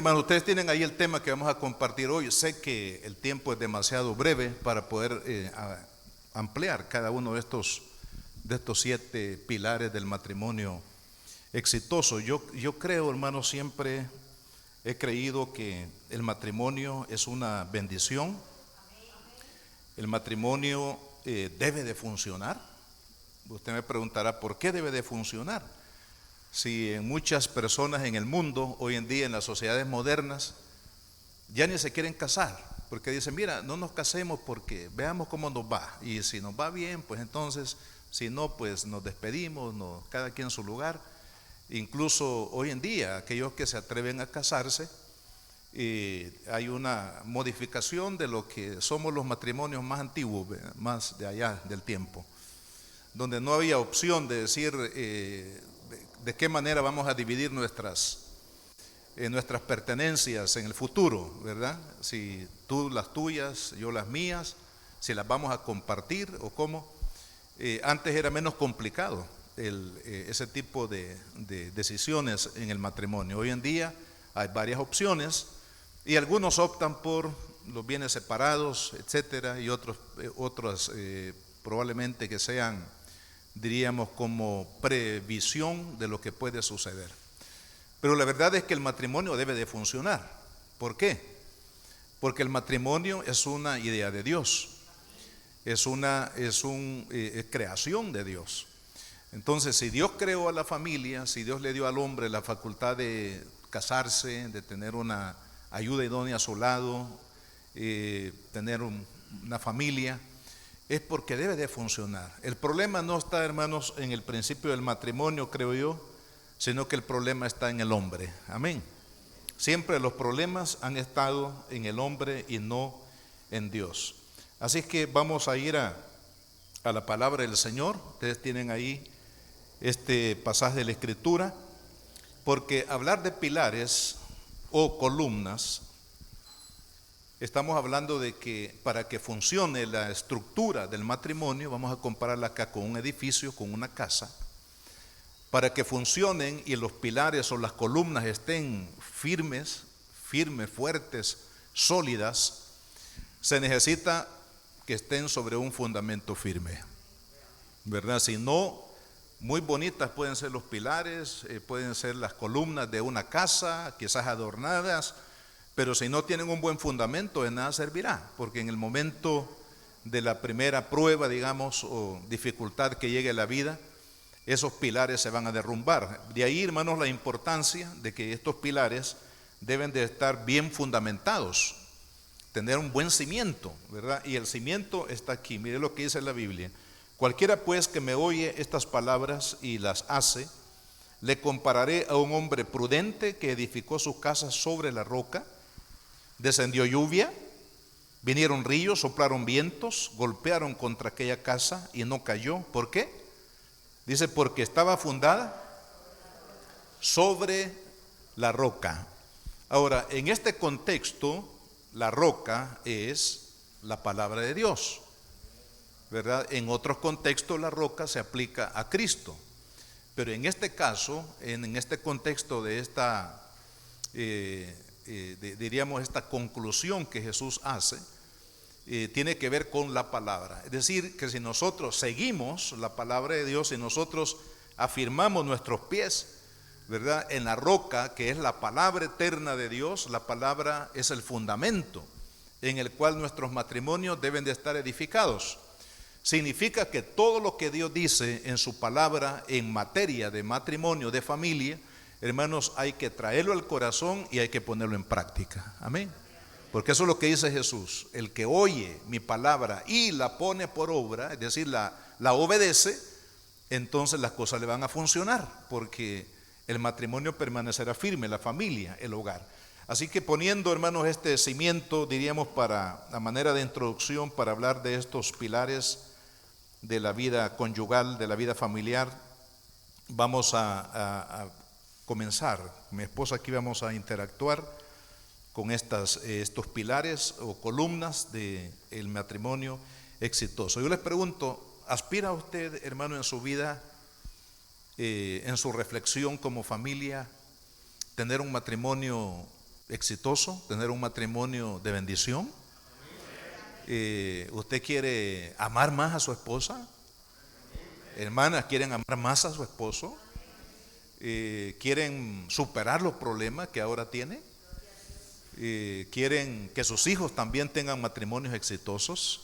hermanos, ustedes tienen ahí el tema que vamos a compartir hoy. Sé que el tiempo es demasiado breve para poder ampliar cada uno de estos 7 pilares del matrimonio exitoso. Yo creo, hermanos, siempre he creído que el matrimonio es una bendición. El matrimonio debe de funcionar. Usted me preguntará, ¿por qué debe de funcionar? Si en muchas personas en el mundo, hoy en día en las sociedades modernas, ya ni se quieren casar, porque dicen, mira, no nos casemos porque veamos cómo nos va, y si nos va bien, pues entonces, si no, pues nos despedimos, cada quien en su lugar. Incluso hoy en día, aquellos que se atreven a casarse, hay una modificación de lo que somos los matrimonios más antiguos, más de allá del tiempo, donde no había opción de decir de qué manera vamos a dividir nuestras pertenencias en el futuro, ¿verdad? Si tú las tuyas, yo las mías, si las vamos a compartir o cómo. Antes era menos complicado ese tipo de decisiones en el matrimonio. Hoy en día hay varias opciones y algunos optan por los bienes separados, etcétera, y otros probablemente que sean, diríamos, como previsión de lo que puede suceder. Pero la verdad es que el matrimonio debe de funcionar. ¿Por qué? Porque el matrimonio es una idea de Dios, es una creación de Dios. Entonces, si Dios creó a la familia, si Dios le dio al hombre la facultad de casarse, de tener una ayuda idónea a su lado, tener una familia, es porque debe de funcionar. El problema no está, hermanos, en el principio del matrimonio, creo yo, sino que el problema está en el hombre. Amén. Siempre los problemas han estado en el hombre y no en Dios. Así que vamos a ir a la palabra del Señor. Ustedes tienen ahí este pasaje de la Escritura, porque hablar de pilares o columnas, estamos hablando de que para que funcione la estructura del matrimonio, vamos a compararla acá con un edificio, con una casa. Para que funcionen y los pilares o las columnas estén firmes, fuertes, sólidas, se necesita que estén sobre un fundamento firme, ¿verdad? Si no, muy bonitas pueden ser los pilares, pueden ser las columnas de una casa, quizás adornadas, pero si no tienen un buen fundamento, de nada servirá, porque en el momento de la primera prueba, digamos, o dificultad que llegue a la vida, esos pilares se van a derrumbar. De ahí, hermanos, la importancia de que estos pilares deben de estar bien fundamentados, tener un buen cimiento, ¿verdad? Y el cimiento está aquí. Mire lo que dice la Biblia. Cualquiera pues que me oye estas palabras y las hace, le compararé a un hombre prudente que edificó su casa sobre la roca. Descendió lluvia, vinieron ríos, soplaron vientos, golpearon contra aquella casa y no cayó. ¿Por qué? Dice, porque estaba fundada sobre la roca. Ahora, en este contexto, la roca es la palabra de Dios, ¿verdad? En otros contextos la roca se aplica a Cristo, pero en este caso, en este contexto de esta, diríamos, esta conclusión que Jesús hace, tiene que ver con la palabra. Es decir, que si nosotros seguimos la palabra de Dios, si nosotros afirmamos nuestros pies, ¿verdad?, en la roca, que es la palabra eterna de Dios, la palabra es el fundamento en el cual nuestros matrimonios deben de estar edificados. Significa que todo lo que Dios dice en su palabra en materia de matrimonio, de familia, hermanos, hay que traerlo al corazón y hay que ponerlo en práctica. Amén. Porque eso es lo que dice Jesús: el que oye mi palabra y la pone por obra, es decir, la obedece, entonces las cosas le van a funcionar, porque el matrimonio permanecerá firme, la familia, el hogar. Así que poniendo, hermanos, este cimiento, diríamos, para la manera de introducción, para hablar de estos pilares de la vida conyugal, de la vida familiar, vamos a comenzar. Mi esposa aquí vamos a interactuar con estos pilares o columnas del matrimonio exitoso. Yo les pregunto, ¿aspira usted, hermano, en su vida, en su reflexión como familia, tener un matrimonio exitoso, tener un matrimonio de bendición? ¿Usted quiere amar más a su esposa? Hermanas, ¿quieren amar más a su esposo? ¿Quieren superar los problemas que ahora tiene? ¿Quieren que sus hijos también tengan matrimonios exitosos,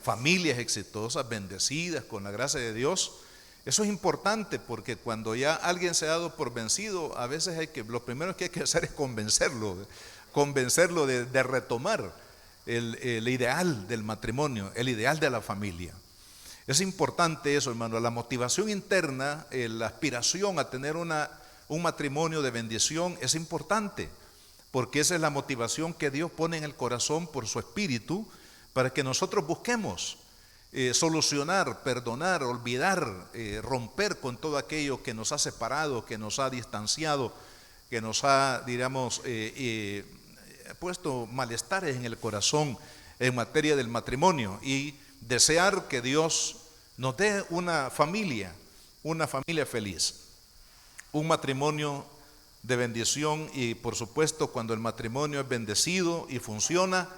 familias exitosas, bendecidas con la gracia de Dios? Eso es importante, porque cuando ya alguien se ha dado por vencido, a veces lo primero que hay que hacer es convencerlo de retomar el ideal del matrimonio, el ideal de la familia. Es importante eso, hermano. La motivación interna, la aspiración a tener un matrimonio de bendición es importante, porque esa es la motivación que Dios pone en el corazón por su Espíritu, para que nosotros busquemos solucionar, perdonar, olvidar, romper con todo aquello que nos ha separado, que nos ha distanciado, que nos ha, diríamos, puesto malestares en el corazón en materia del matrimonio, y desear que Dios nos dé una familia feliz, un matrimonio de bendición. Y por supuesto, cuando el matrimonio es bendecido y funciona,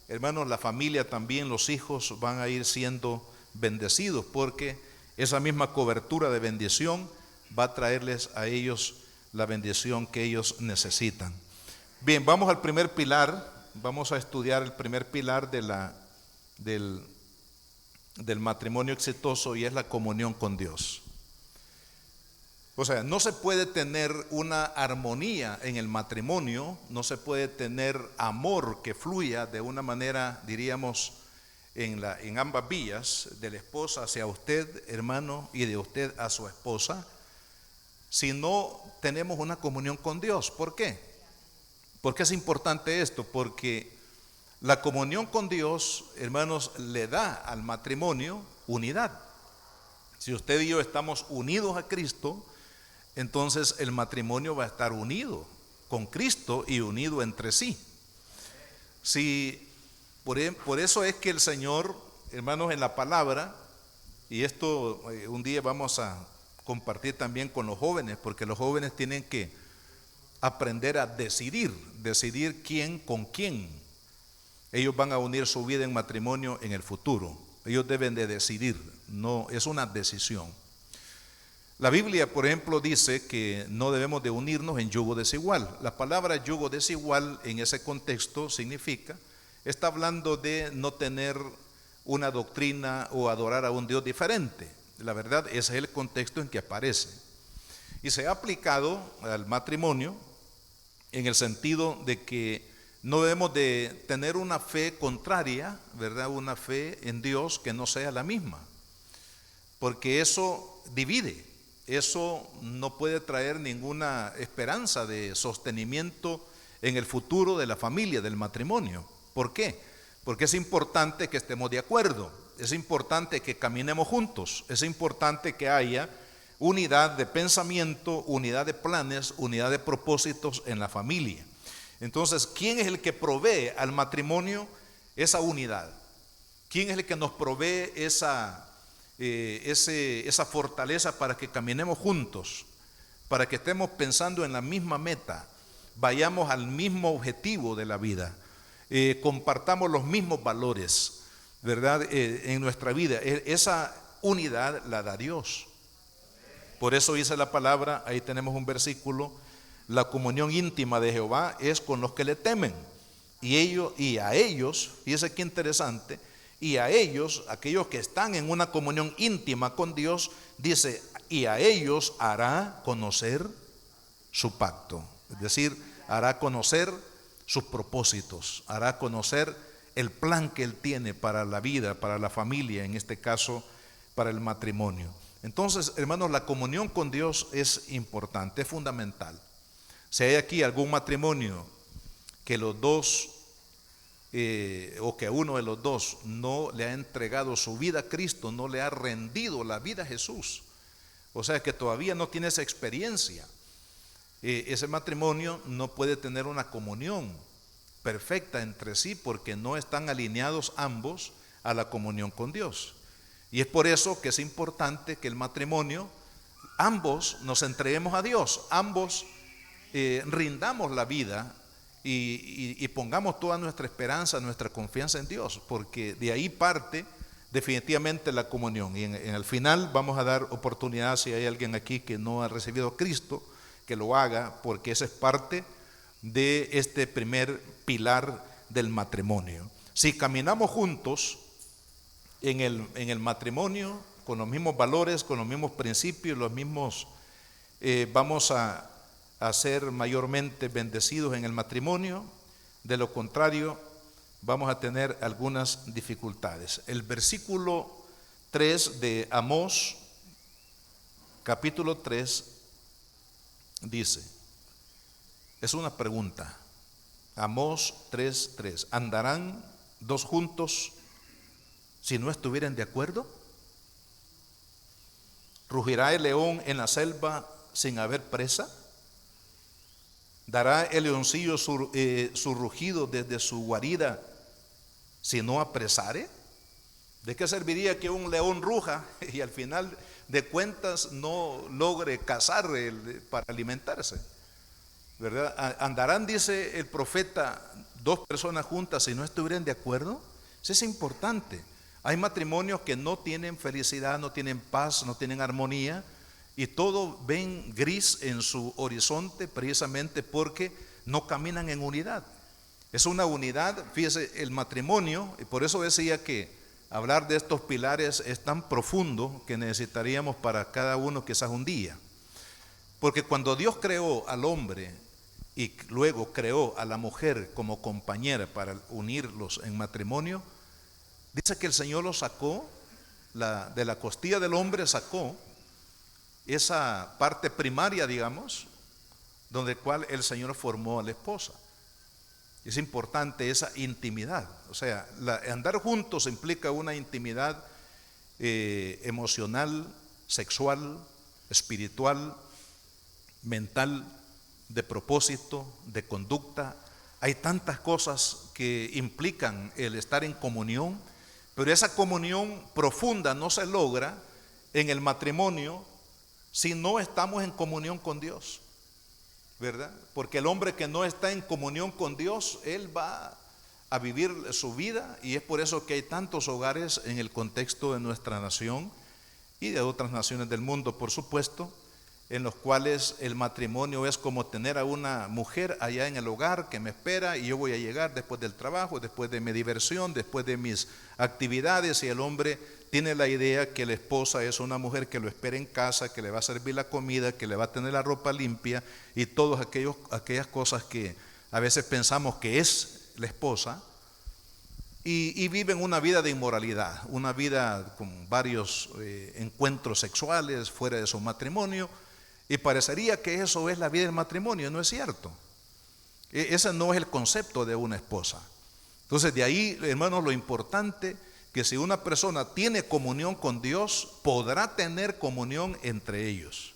hermanos, la familia también, los hijos van a ir siendo bendecidos, porque esa misma cobertura de bendición va a traerles a ellos la bendición que ellos necesitan. Bien, vamos al primer pilar. Vamos a estudiar el primer pilar del matrimonio exitoso, y es la comunión con Dios. O sea, no se puede tener una armonía en el matrimonio, no se puede tener amor que fluya de una manera, diríamos, en ambas vías, de la esposa hacia usted, hermano, y de usted a su esposa, si no tenemos una comunión con Dios. ¿Por qué? ¿Por qué es importante esto? Porque la comunión con Dios, hermanos, le da al matrimonio unidad. Si usted y yo estamos unidos a Cristo, entonces el matrimonio va a estar unido con Cristo y unido entre sí. Por eso es que el Señor, hermanos, en la palabra, y esto un día vamos a compartir también con los jóvenes, porque los jóvenes tienen que aprender a decidir quién con quién ellos van a unir su vida en matrimonio en el futuro. Ellos deben de decidir, no es una decisión. La Biblia, por ejemplo, dice que no debemos de unirnos en yugo desigual. La palabra yugo desigual en ese contexto está hablando de no tener una doctrina o adorar a un Dios diferente. La verdad, ese es el contexto en que aparece. Y se ha aplicado al matrimonio en el sentido de que no debemos de tener una fe contraria, ¿verdad? Una fe en Dios que no sea la misma, porque eso divide. Eso no puede traer ninguna esperanza de sostenimiento en el futuro de la familia, del matrimonio. ¿Por qué? Porque es importante que estemos de acuerdo, es importante que caminemos juntos, es importante que haya unidad de pensamiento, unidad de planes, unidad de propósitos en la familia. Entonces, ¿quién es el que provee al matrimonio esa unidad? ¿Quién es el que nos provee esa fortaleza para que caminemos juntos, para que estemos pensando en la misma meta, vayamos al mismo objetivo de la vida, compartamos los mismos valores, ¿verdad? En nuestra vida? Esa unidad la da Dios. Por eso dice la palabra, ahí tenemos un versículo: la comunión íntima de Jehová es con los que le temen, y a ellos, fíjese qué interesante, y a ellos, aquellos que están en una comunión íntima con Dios, dice, y a ellos hará conocer su pacto. Es decir, hará conocer sus propósitos, hará conocer el plan que Él tiene para la vida, para la familia, en este caso, para el matrimonio. Entonces, hermanos, la comunión con Dios es importante, es fundamental. Si hay aquí algún matrimonio que los dos o que uno de los dos no le ha entregado su vida a Cristo, no le ha rendido la vida a Jesús, o sea que todavía no tiene esa experiencia, ese matrimonio no puede tener una comunión perfecta entre sí, porque no están alineados ambos a la comunión con Dios. Y es por eso que es importante que el matrimonio, ambos nos entreguemos a Dios, ambos rindamos la vida y pongamos toda nuestra esperanza, nuestra confianza en Dios, porque de ahí parte definitivamente la comunión. Y en el final vamos a dar oportunidad, si hay alguien aquí que no ha recibido a Cristo, que lo haga, porque esa es parte de este primer pilar del matrimonio. Si caminamos juntos en el matrimonio, con los mismos valores, con los mismos principios, los mismos, vamos a ser mayormente bendecidos en el matrimonio. De lo contrario, vamos a tener algunas dificultades. El versículo 3 de Amós, capítulo 3, dice, es una pregunta, Amós 3:3, ¿andarán dos juntos si no estuvieran de acuerdo? ¿Rugirá el león en la selva sin haber presa? ¿Dará el leoncillo su rugido desde su guarida si no apresare? ¿De qué serviría que un león ruja y al final de cuentas no logre cazar para alimentarse? ¿Verdad? ¿Andarán, dice el profeta, dos personas juntas si no estuvieran de acuerdo? Eso es importante. Hay matrimonios que no tienen felicidad, no tienen paz, no tienen armonía, y todo ven gris en su horizonte precisamente porque no caminan en unidad. Es una unidad, fíjese, el matrimonio, y por eso decía que hablar de estos pilares es tan profundo que necesitaríamos para cada uno quizás un día. Porque cuando Dios creó al hombre y luego creó a la mujer como compañera para unirlos en matrimonio, dice que el Señor los sacó, de la costilla del hombre sacó esa parte primaria, digamos, donde cual el Señor formó a la esposa. Es importante esa intimidad. O sea, andar juntos implica una intimidad emocional, sexual, espiritual, mental, de propósito, de conducta. Hay tantas cosas que implican el estar en comunión, pero esa comunión profunda no se logra en el matrimonio si no estamos en comunión con Dios, ¿verdad? Porque el hombre que no está en comunión con Dios, él va a vivir su vida, y es por eso que hay tantos hogares en el contexto de nuestra nación y de otras naciones del mundo, por supuesto, en los cuales el matrimonio es como tener a una mujer allá en el hogar que me espera y yo voy a llegar después del trabajo, después de mi diversión, después de mis actividades, y el hombre tiene la idea que la esposa es una mujer que lo espera en casa, que le va a servir la comida, que le va a tener la ropa limpia y todas aquellas cosas que a veces pensamos que es la esposa, y viven una vida de inmoralidad, una vida con varios encuentros sexuales fuera de su matrimonio. Y parecería que eso es la vida del matrimonio. No es cierto. Ese no es el concepto de una esposa. Entonces, de ahí, hermanos, lo importante que si una persona tiene comunión con Dios, podrá tener comunión entre ellos.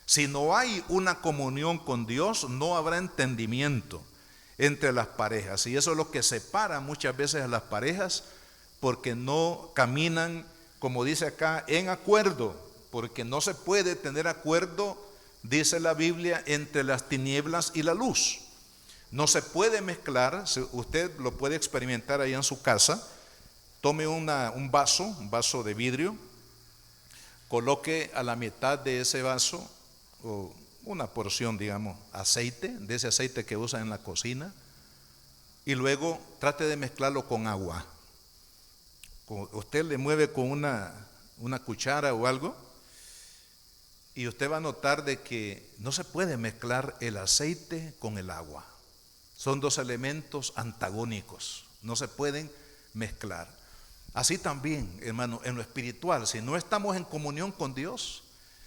Si no hay una comunión con Dios, no habrá entendimiento entre las parejas. Y eso es lo que separa muchas veces a las parejas, porque no caminan, como dice acá, en acuerdo. Porque no se puede tener acuerdo, dice la Biblia, entre las tinieblas y la luz. No se puede mezclar. Usted lo puede experimentar ahí en su casa. Tome un vaso de vidrio, coloque a la mitad de ese vaso, o una porción, digamos, aceite, de ese aceite que usan en la cocina, y luego trate de mezclarlo con agua. Usted le mueve con una cuchara o algo, y usted va a notar de que no se puede mezclar el aceite con el agua. Son dos elementos antagónicos, no se pueden mezclar. Así también, hermano, en lo espiritual, si no estamos en comunión con Dios,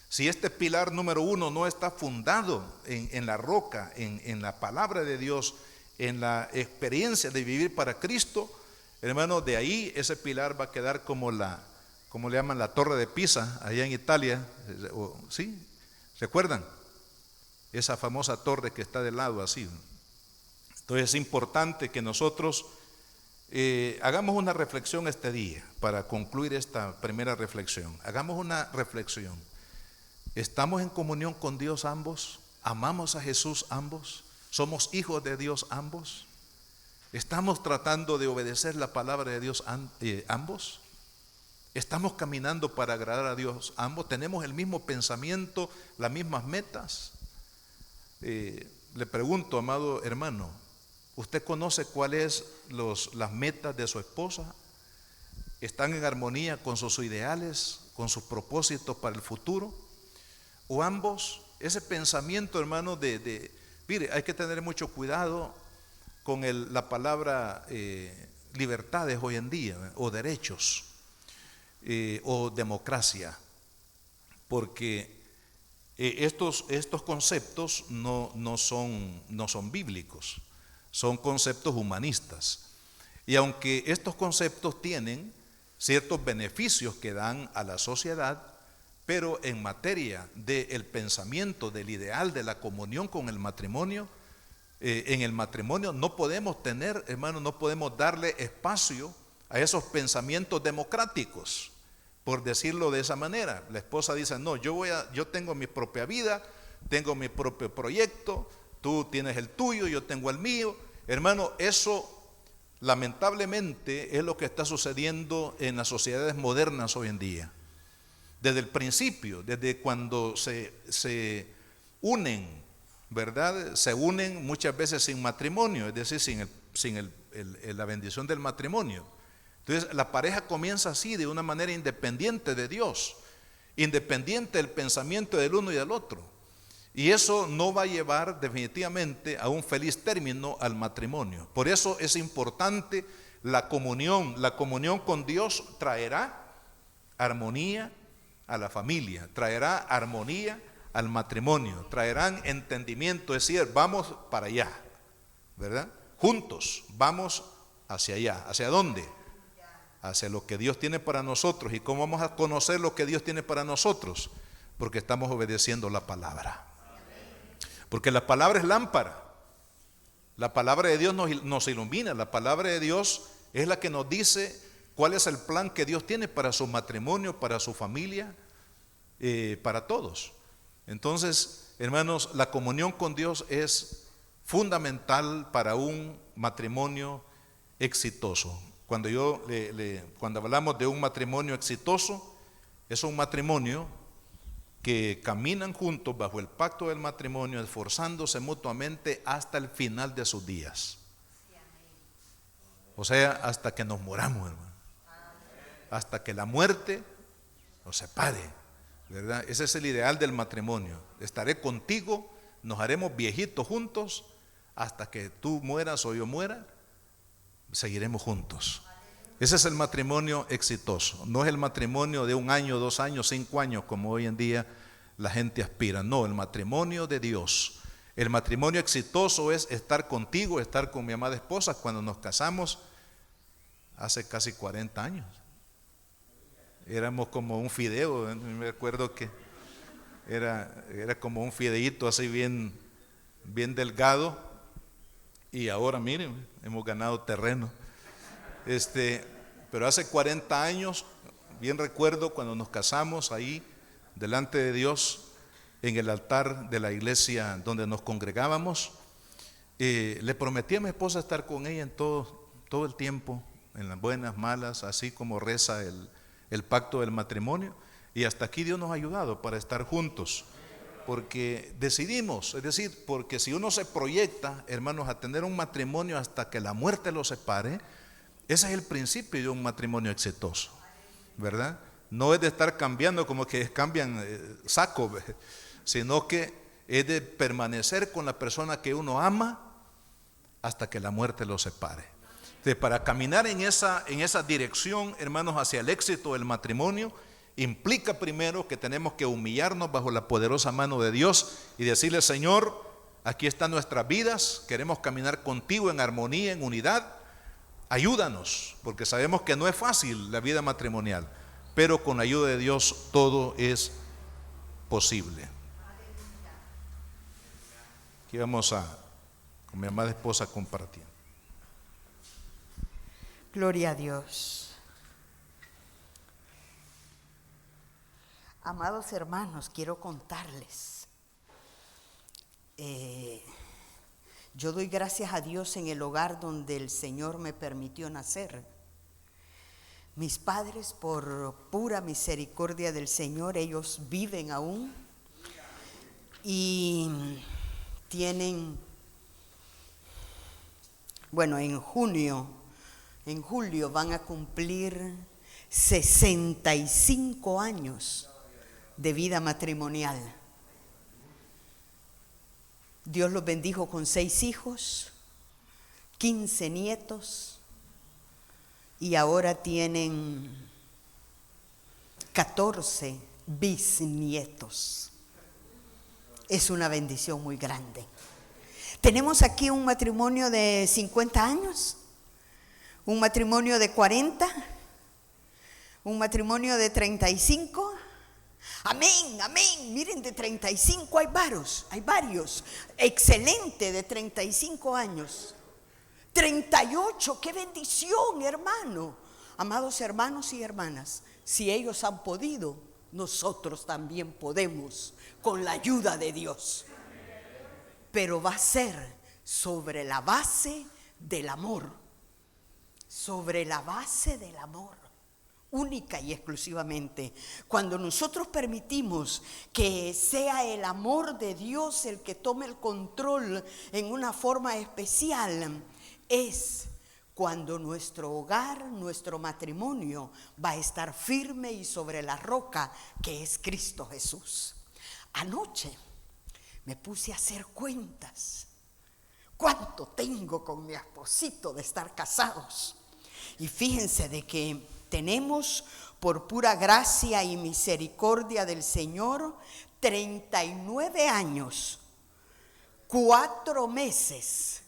si este pilar número 1 no está fundado en la roca, en la palabra de Dios, en la experiencia de vivir para Cristo, hermano, de ahí ese pilar va a quedar como le llaman la Torre de Pisa, allá en Italia, ¿sí? ¿Recuerdan? Esa famosa torre que está de lado así. Entonces es importante que nosotros hagamos una reflexión este día, para concluir esta primera reflexión. Hagamos una reflexión. ¿Estamos en comunión con Dios ambos? ¿Amamos a Jesús ambos? ¿Somos hijos de Dios ambos? ¿Estamos tratando de obedecer la palabra de Dios ambos? ¿Estamos caminando para agradar a Dios ambos? ¿Tenemos el mismo pensamiento, las mismas metas? Le pregunto, amado hermano, ¿usted conoce cuáles las metas de su esposa? ¿Están en armonía con sus ideales, con sus propósitos para el futuro? ¿O ambos? Ese pensamiento, hermano, mire, hay que tener mucho cuidado con la palabra libertades hoy en día, o derechos, o democracia, porque estos conceptos no son bíblicos, son conceptos humanistas. Y aunque estos conceptos tienen ciertos beneficios que dan a la sociedad, pero en materia del pensamiento, del ideal de la comunión con el matrimonio, en el matrimonio no podemos tener, hermano, no podemos darle espacio a esos pensamientos democráticos, por decirlo de esa manera. La esposa dice, no, yo tengo mi propia vida, tengo mi propio proyecto, tú tienes el tuyo, yo tengo el mío. Hermano, eso lamentablemente es lo que está sucediendo en las sociedades modernas hoy en día. Desde el principio, desde cuando se unen, ¿verdad? Se unen muchas veces sin matrimonio, es decir, sin la bendición del matrimonio. Entonces la pareja comienza así, de una manera independiente de Dios, independiente del pensamiento del uno y del otro. Y eso no va a llevar definitivamente a un feliz término al matrimonio. Por eso es importante la comunión. La comunión con Dios traerá armonía a la familia, traerá armonía al matrimonio, traerán entendimiento, es decir, vamos para allá, ¿verdad? Juntos, vamos hacia allá. ¿Hacia dónde? Hacia lo que Dios tiene para nosotros. ¿Y cómo vamos a conocer lo que Dios tiene para nosotros? Porque estamos obedeciendo la palabra. Porque la palabra es lámpara. La palabra de Dios nos ilumina. La palabra de Dios es la que nos dice cuál es el plan que Dios tiene para su matrimonio, para su familia, para todos. Entonces, hermanos, la comunión con Dios es fundamental para un matrimonio exitoso. Cuando hablamos de un matrimonio exitoso, es un matrimonio que caminan juntos bajo el pacto del matrimonio, esforzándose mutuamente hasta el final de sus días. O sea, hasta que nos moramos, hermano. Hasta que la muerte nos separe, ¿verdad? Ese es el ideal del matrimonio. Estaré contigo, nos haremos viejitos juntos, hasta que tú mueras o yo muera, seguiremos juntos. Ese es el matrimonio exitoso. No es el matrimonio de 1 año, 2 años, 5 años, como hoy en día la gente aspira. No, el matrimonio de Dios. El matrimonio exitoso es estar contigo, estar con mi amada esposa. Cuando nos casamos, hace casi 40 años. Éramos como un fideo. Me acuerdo que era como un fideíto así bien delgado. Y ahora miren, hemos ganado terreno. Pero hace 40 años, bien recuerdo cuando nos casamos ahí delante de Dios en el altar de la iglesia donde nos congregábamos. Le prometí a mi esposa estar con ella en todo el tiempo, en las buenas, malas, así como reza el pacto del matrimonio. Y hasta aquí Dios nos ha ayudado para estar juntos. Porque decidimos, es decir, porque si uno se proyecta, hermanos, a tener un matrimonio hasta que la muerte los separe, ese es el principio de un matrimonio exitoso, ¿verdad? No es de estar cambiando como que cambian saco, sino que es de permanecer con la persona que uno ama hasta que la muerte los separe. Entonces, para caminar en esa dirección, hermanos, hacia el éxito del matrimonio, implica primero que tenemos que humillarnos bajo la poderosa mano de Dios y decirle: Señor, aquí están nuestras vidas, queremos caminar contigo en armonía, en unidad, ayúdanos, porque sabemos que no es fácil la vida matrimonial, pero con la ayuda de Dios todo es posible. Aquí vamos con mi amada esposa compartir. Gloria a Dios. Amados hermanos, quiero contarles. Yo doy gracias a Dios en el hogar donde el Señor me permitió nacer. Mis padres, por pura misericordia del Señor, ellos viven aún y tienen, en julio van a cumplir 65 años de vida matrimonial. Dios los bendijo con 6 hijos, 15 nietos y ahora tienen 14 bisnietos. Es una bendición muy grande. Tenemos aquí un matrimonio de 50 años, un matrimonio de 40, un matrimonio de 35. Amén, amén. Miren, de 35 hay varios. Excelente, de 35 años. 38, qué bendición, hermano. Amados hermanos y hermanas, si ellos han podido, nosotros también podemos, con la ayuda de Dios. Pero va a ser sobre la base del amor. Sobre la base del amor. Única y exclusivamente. Cuando nosotros permitimos que sea el amor de Dios el que tome el control en una forma especial, es cuando nuestro hogar, nuestro matrimonio va a estar firme y sobre la roca que es Cristo Jesús. Anoche me puse a hacer cuentas. ¿Cuánto tengo con mi esposito de estar casados? Y fíjense de que tenemos, por pura gracia y misericordia del Señor, 39 años, 4 meses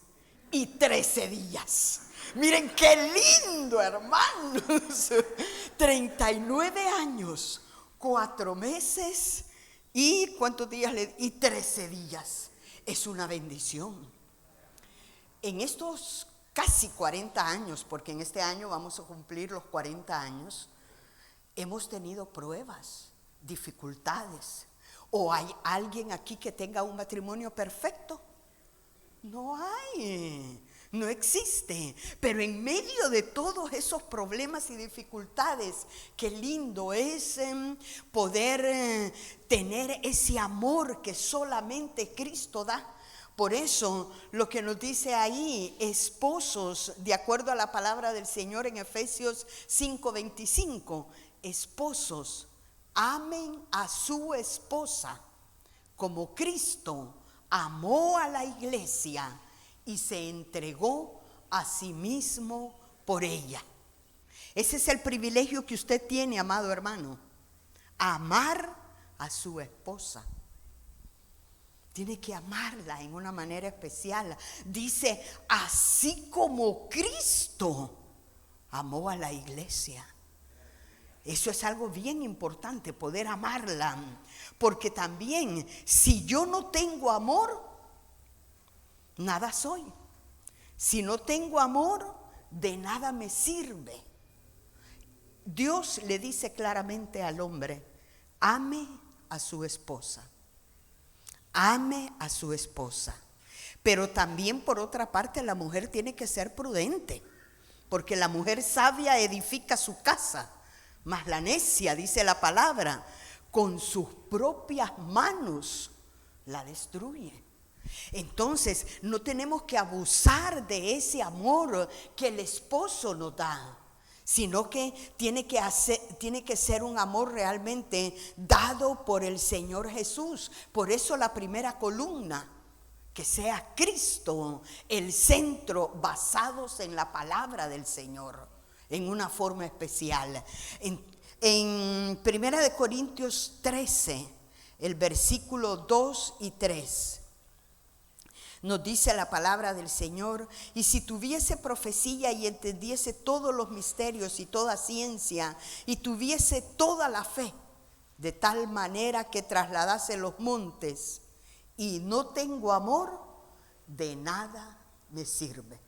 y 13 días. Miren qué lindo, hermanos. 39 años, 4 meses y ¿cuántos días? Y 13 días. Es una bendición. En estos casi 40 años, porque en este año vamos a cumplir los 40 años, hemos tenido pruebas, dificultades. ¿O hay alguien aquí que tenga un matrimonio perfecto? No hay, no existe. Pero en medio de todos esos problemas y dificultades, qué lindo es poder tener ese amor que solamente Cristo da. Por eso lo que nos dice ahí, esposos, de acuerdo a la palabra del Señor en Efesios 5:25, esposos, amen a su esposa como Cristo amó a la iglesia y se entregó a sí mismo por ella. Ese es el privilegio que usted tiene, amado hermano, amar a su esposa. Tiene que amarla en una manera especial. Dice, así como Cristo amó a la iglesia. Eso es algo bien importante, poder amarla. Porque también, si yo no tengo amor, nada soy. Si no tengo amor, de nada me sirve. Dios le dice claramente al hombre, ame a su esposa. Ame a su esposa. Pero también, por otra parte, la mujer tiene que ser prudente, porque la mujer sabia edifica su casa, mas la necia, dice la palabra, con sus propias manos la destruye. Entonces, no tenemos que abusar de ese amor que el esposo nos da, sino que tiene que ser un amor realmente dado por el Señor Jesús. Por eso la primera columna, que sea Cristo el centro, basados en la palabra del Señor, en una forma especial. En 1 Corintios 13, el versículo 2 y 3, nos dice la palabra del Señor, y si tuviese profecía y entendiese todos los misterios y toda ciencia, y tuviese toda la fe, de tal manera que trasladase los montes, y no tengo amor, de nada me sirve.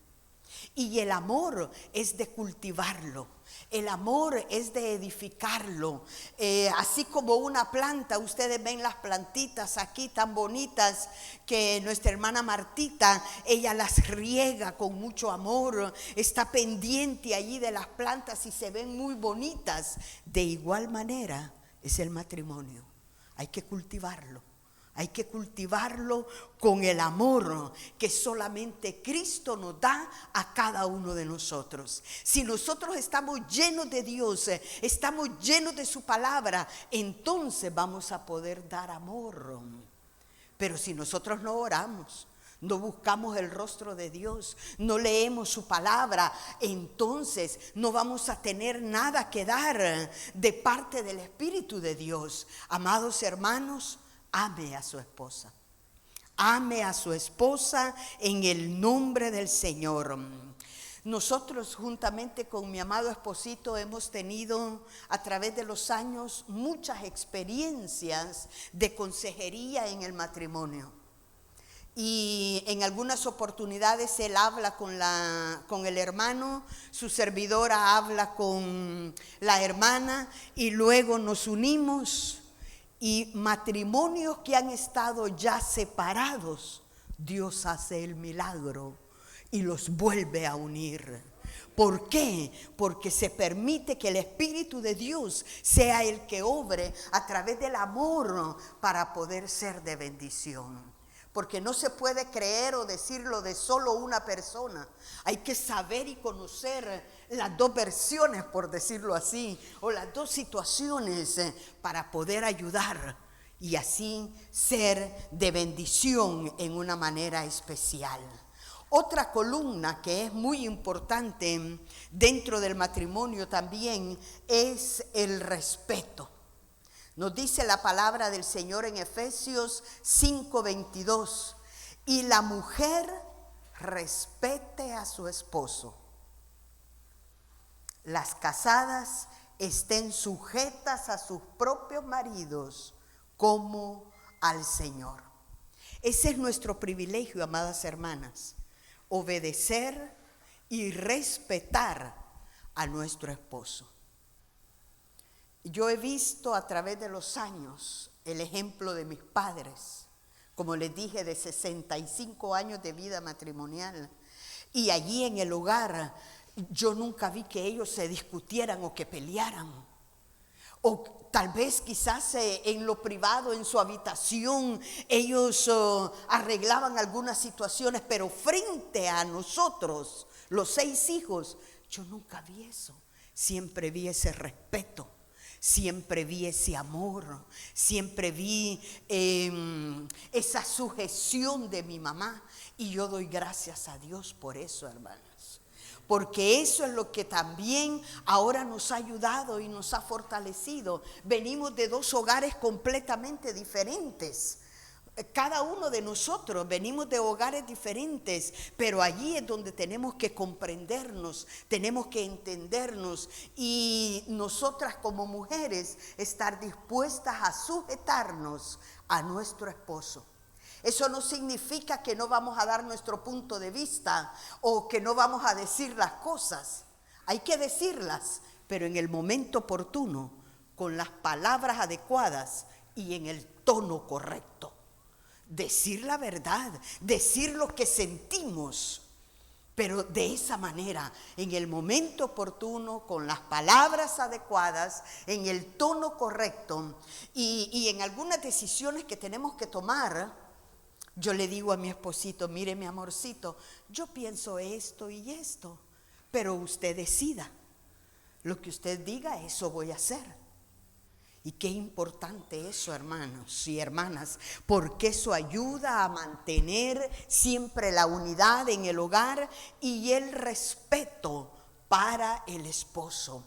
Y el amor es de cultivarlo. El amor es de edificarlo. Así como una planta, ustedes ven las plantitas aquí tan bonitas que nuestra hermana Martita, ella las riega con mucho amor, está pendiente allí de las plantas y se ven muy bonitas. De igual manera es el matrimonio. Hay que cultivarlo. Hay que cultivarlo con el amor que solamente Cristo nos da a cada uno de nosotros. Si nosotros estamos llenos de Dios, estamos llenos de su palabra, entonces vamos a poder dar amor. Pero si nosotros no oramos, no buscamos el rostro de Dios, no leemos su palabra, entonces no vamos a tener nada que dar de parte del Espíritu de Dios. Amados hermanos, ame a su esposa. Ame a su esposa en el nombre del Señor. Nosotros juntamente con mi amado esposito hemos tenido a través de los años muchas experiencias de consejería en el matrimonio. Y en algunas oportunidades él habla con el hermano, su servidora habla con la hermana y luego nos unimos. Y matrimonios que han estado ya separados, Dios hace el milagro y los vuelve a unir. ¿Por qué? Porque se permite que el Espíritu de Dios sea el que obre a través del amor para poder ser de bendición. Porque no se puede creer o decirlo de solo una persona. Hay que saber y conocer las dos versiones, por decirlo así, o las dos situaciones para poder ayudar y así ser de bendición en una manera especial. Otra columna que es muy importante dentro del matrimonio también es el respeto. Nos dice la palabra del Señor en Efesios 5:22, y la mujer respete a su esposo. Las casadas estén sujetas a sus propios maridos como al Señor. Ese es nuestro privilegio, amadas hermanas, obedecer y respetar a nuestro esposo. Yo he visto a través de los años el ejemplo de mis padres, como les dije, de 65 años de vida matrimonial. Y allí en el hogar yo nunca vi que ellos se discutieran o que pelearan. O tal vez quizás en lo privado, en su habitación, ellos arreglaban algunas situaciones, pero frente a nosotros, los 6 hijos, yo nunca vi eso. Siempre vi ese respeto. Siempre vi ese amor, siempre vi esa sujeción de mi mamá y yo doy gracias a Dios por eso, hermanas. Porque eso es lo que también ahora nos ha ayudado y nos ha fortalecido. Venimos de 2 hogares completamente diferentes. Cada uno de nosotros venimos de hogares diferentes, pero allí es donde tenemos que comprendernos, tenemos que entendernos y nosotras como mujeres estar dispuestas a sujetarnos a nuestro esposo. Eso no significa que no vamos a dar nuestro punto de vista o que no vamos a decir las cosas. Hay que decirlas, pero en el momento oportuno, con las palabras adecuadas y en el tono correcto. Decir la verdad, decir lo que sentimos, pero de esa manera, en el momento oportuno, con las palabras adecuadas, en el tono correcto y en algunas decisiones que tenemos que tomar. Yo le digo a mi esposito, mire mi amorcito, yo pienso esto y esto, pero usted decida, lo que usted diga, eso voy a hacer. Y qué importante eso, hermanos y hermanas, porque eso ayuda a mantener siempre la unidad en el hogar y el respeto para el esposo.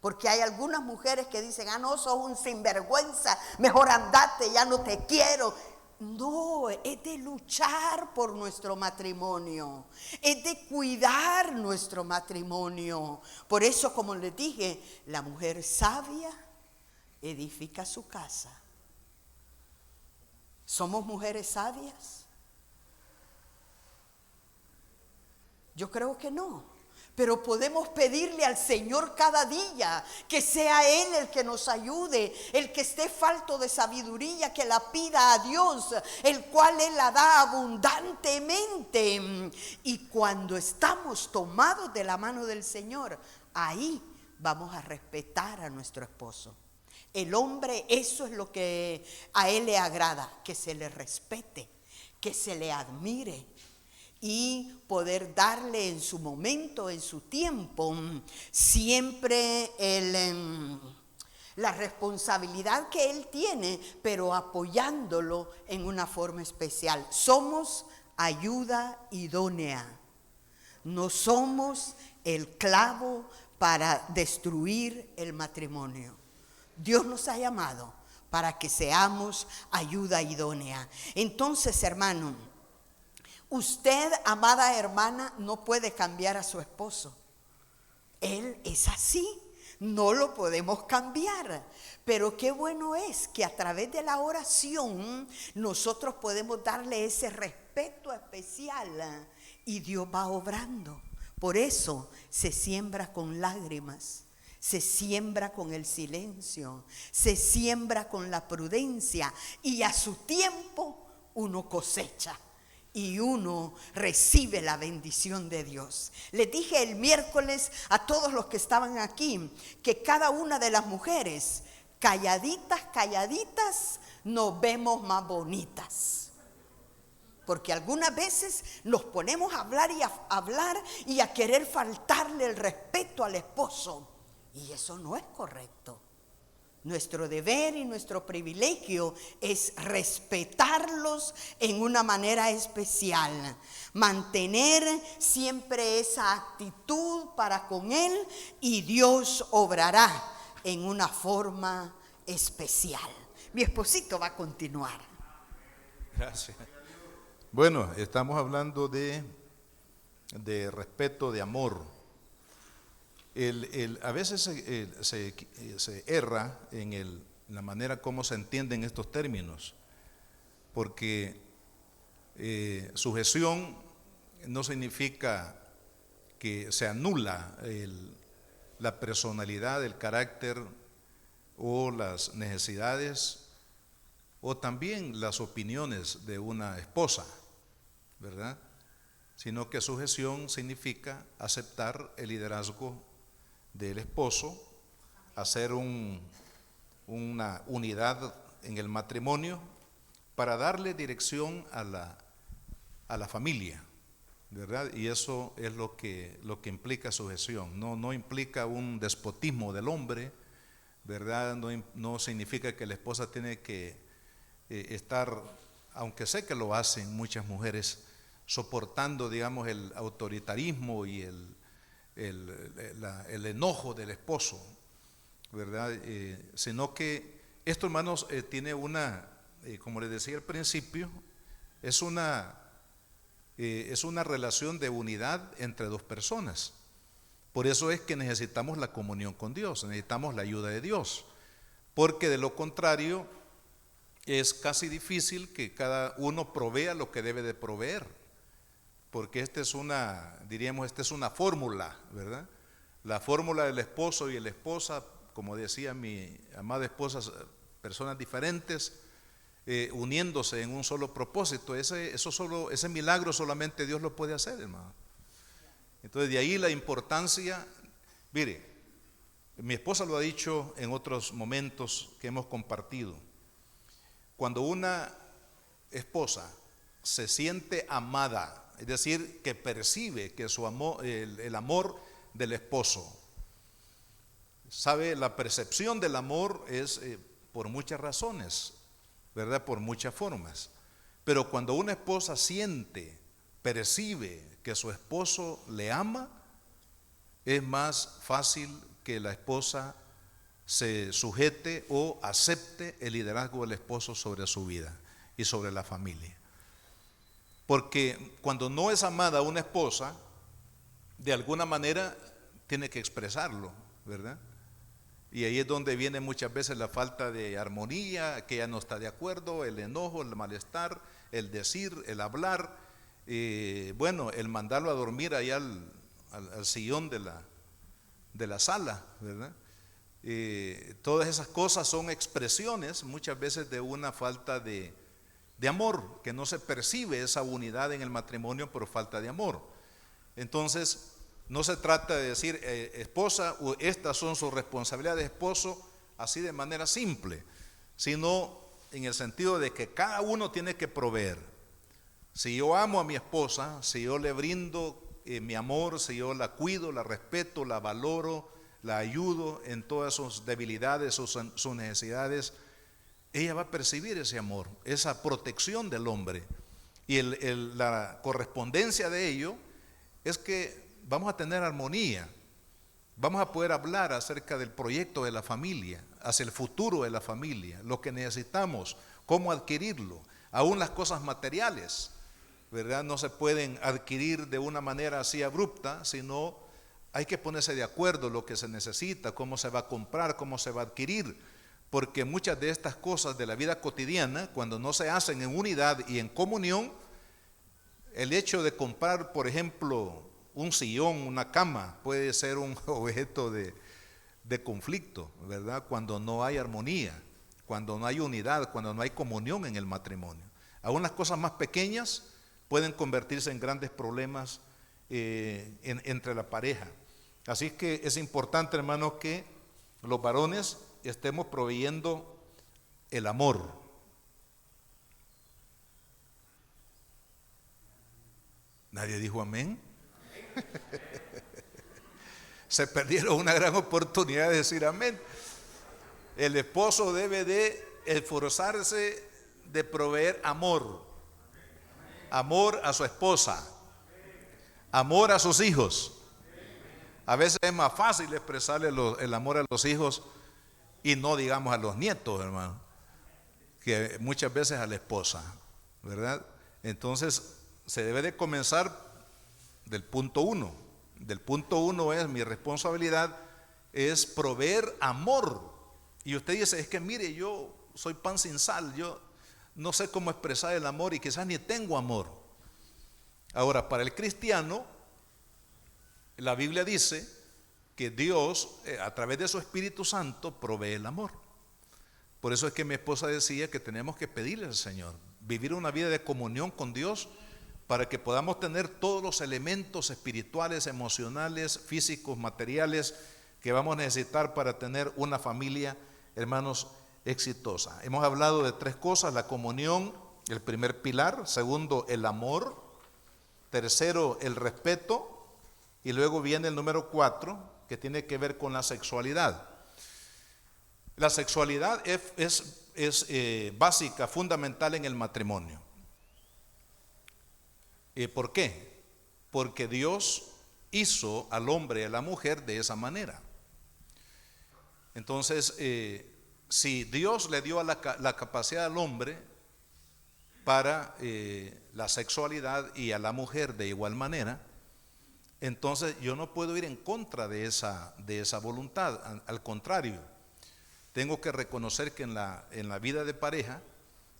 Porque hay algunas mujeres que dicen, no, sos un sinvergüenza, mejor andate, ya no te quiero. No, es de luchar por nuestro matrimonio, es de cuidar nuestro matrimonio. Por eso, como les dije, la mujer sabia edifica su casa. ¿Somos mujeres sabias? Yo creo que no. Pero podemos pedirle al Señor cada día que sea Él el que nos ayude, el que esté falto de sabiduría, que la pida a Dios, el cual Él la da abundantemente. Y cuando estamos tomados de la mano del Señor, ahí vamos a respetar a nuestro esposo. El hombre, eso es lo que a él le agrada, que se le respete, que se le admire. Y poder darle en su momento, en su tiempo, siempre la responsabilidad que él tiene, pero apoyándolo en una forma especial. Somos ayuda idónea. No somos el clavo para destruir el matrimonio. Dios nos ha llamado para que seamos ayuda idónea. Entonces, hermano, usted, amada hermana, no puede cambiar a su esposo. Él es así, no lo podemos cambiar. Pero qué bueno es que a través de la oración nosotros podemos darle ese respeto especial y Dios va obrando. Por eso se siembra con lágrimas, se siembra con el silencio, se siembra con la prudencia y a su tiempo uno cosecha. Y uno recibe la bendición de Dios. Les dije el miércoles a todos los que estaban aquí que cada una de las mujeres, calladitas, calladitas, nos vemos más bonitas. Porque algunas veces nos ponemos a hablar y a querer faltarle el respeto al esposo. Y eso no es correcto. Nuestro deber y nuestro privilegio es respetarlos en una manera especial, mantener siempre esa actitud para con Él y Dios obrará en una forma especial. Mi esposito va a continuar. Gracias. Bueno, estamos hablando de respeto, de amor. A veces se erra en la manera como se entienden estos términos, porque sujeción no significa que se anula la personalidad, el carácter o las necesidades o también las opiniones de una esposa, ¿verdad? Sino que sujeción significa aceptar el liderazgo del esposo, hacer una unidad en el matrimonio para darle dirección a la familia, ¿verdad? Y eso es lo que implica sujeción. No implica un despotismo del hombre, ¿verdad? No significa que la esposa tiene que estar, aunque sé que lo hacen muchas mujeres, soportando, digamos, el autoritarismo y el enojo del esposo, ¿verdad? Sino que esto, hermanos, tiene como les decía al principio, es una relación de unidad entre dos personas. Por eso es que necesitamos la comunión con Dios, necesitamos la ayuda de Dios, porque de lo contrario es casi difícil que cada uno provea lo que debe de proveer. Porque esta es una fórmula, ¿verdad? La fórmula del esposo y la esposa, como decía mi amada esposa, personas diferentes, uniéndose en un solo propósito. Ese milagro solamente Dios lo puede hacer, hermano. Entonces de ahí la importancia. Mire, mi esposa lo ha dicho en otros momentos que hemos compartido. Cuando una esposa se siente amada, es decir, que percibe que su amor, el amor del esposo, sabe, la percepción del amor es por muchas razones, ¿verdad? Por muchas formas. Pero cuando una esposa percibe que su esposo le ama, es más fácil que la esposa se sujete o acepte el liderazgo del esposo sobre su vida y sobre la familia. Porque cuando no es amada una esposa, de alguna manera tiene que expresarlo, ¿verdad? Y ahí es donde viene muchas veces la falta de armonía, que ella no está de acuerdo, el enojo, el malestar, el decir, el hablar, bueno, el mandarlo a dormir allá al sillón de la sala, ¿verdad? Todas esas cosas son expresiones muchas veces de una falta de amor, que no se percibe esa unidad en el matrimonio por falta de amor. Entonces, no se trata de decir, esposa, estas son sus responsabilidades de esposo, así de manera simple, sino en el sentido de que cada uno tiene que proveer. Si yo amo a mi esposa, si yo le brindo mi amor, si yo la cuido, la respeto, la valoro, la ayudo en todas sus debilidades, sus necesidades, ella va a percibir ese amor, esa protección del hombre. Y la correspondencia de ello es que vamos a tener armonía, vamos a poder hablar acerca del proyecto de la familia, hacia el futuro de la familia, lo que necesitamos, cómo adquirirlo, aún las cosas materiales, ¿verdad? No se pueden adquirir de una manera así abrupta, sino hay que ponerse de acuerdo lo que se necesita, cómo se va a comprar, cómo se va a adquirir, porque muchas de estas cosas de la vida cotidiana, cuando no se hacen en unidad y en comunión, el hecho de comprar, por ejemplo, un sillón, una cama, puede ser un objeto de conflicto, ¿verdad? Cuando no hay armonía, cuando no hay unidad, cuando no hay comunión en el matrimonio. Aún las cosas más pequeñas pueden convertirse en grandes problemas entre la pareja. Así es que es importante, hermanos, que los varones estemos proveyendo el amor. ¿Nadie dijo amén? Se perdieron una gran oportunidad de decir amén. El esposo debe de esforzarse de proveer amor. Amor a su esposa. Amor a sus hijos. A veces es más fácil expresarle el amor a los hijos y no digamos a los nietos, hermano, que muchas veces a la esposa, ¿verdad? Entonces se debe de comenzar del punto uno. Del punto uno es mi responsabilidad, es proveer amor. Y usted dice, es que mire, yo soy pan sin sal, yo no sé cómo expresar el amor y quizás ni tengo amor. Ahora, para el cristiano, la Biblia dice que Dios, a través de su Espíritu Santo, provee el amor. Por eso es que mi esposa decía que tenemos que pedirle al Señor, vivir una vida de comunión con Dios, para que podamos tener todos los elementos espirituales, emocionales, físicos, materiales que vamos a necesitar para tener una familia, hermanos, exitosa. Hemos hablado de tres cosas: la comunión, el primer pilar; segundo, el amor; tercero, el respeto; y luego viene el número 4, que tiene que ver con la sexualidad. La sexualidad es básica, fundamental en el matrimonio. ¿Por qué? Porque Dios hizo al hombre y a la mujer de esa manera. Entonces, si Dios le dio la capacidad al hombre para la sexualidad y a la mujer de igual manera, entonces yo no puedo ir en contra de esa voluntad. Al contrario, tengo que reconocer que en la vida de pareja,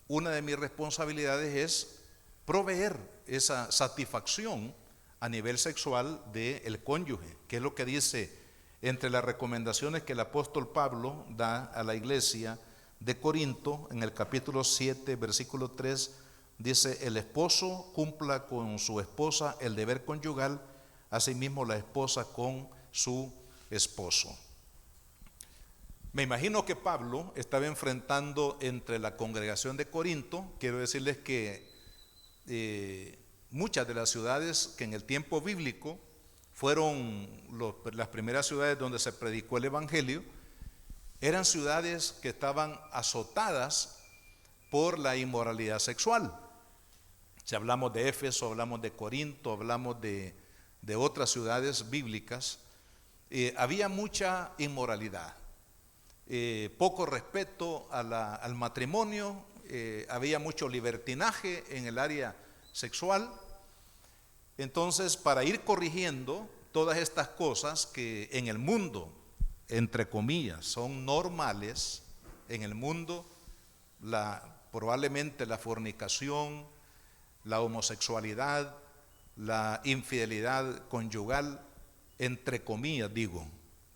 una de mis responsabilidades es proveer esa satisfacción a nivel sexual del cónyuge, que es lo que dice entre las recomendaciones que el apóstol Pablo da a la iglesia de Corinto. En el capítulo 7, versículo 3, dice: el esposo cumpla con su esposa el deber conyugal, asimismo la esposa con su esposo. Me imagino que Pablo estaba enfrentando entre la congregación de Corinto. Quiero decirles que muchas de las ciudades que en el tiempo bíblico fueron las primeras ciudades donde se predicó el evangelio, eran ciudades que estaban azotadas por la inmoralidad sexual. Si hablamos de Éfeso, hablamos de Corinto, hablamos de otras ciudades bíblicas, había mucha inmoralidad, poco respeto al matrimonio, había mucho libertinaje en el área sexual. Entonces, para ir corrigiendo todas estas cosas que en el mundo, entre comillas, son normales, en el mundo probablemente la fornicación, la homosexualidad, la infidelidad conyugal, entre comillas digo,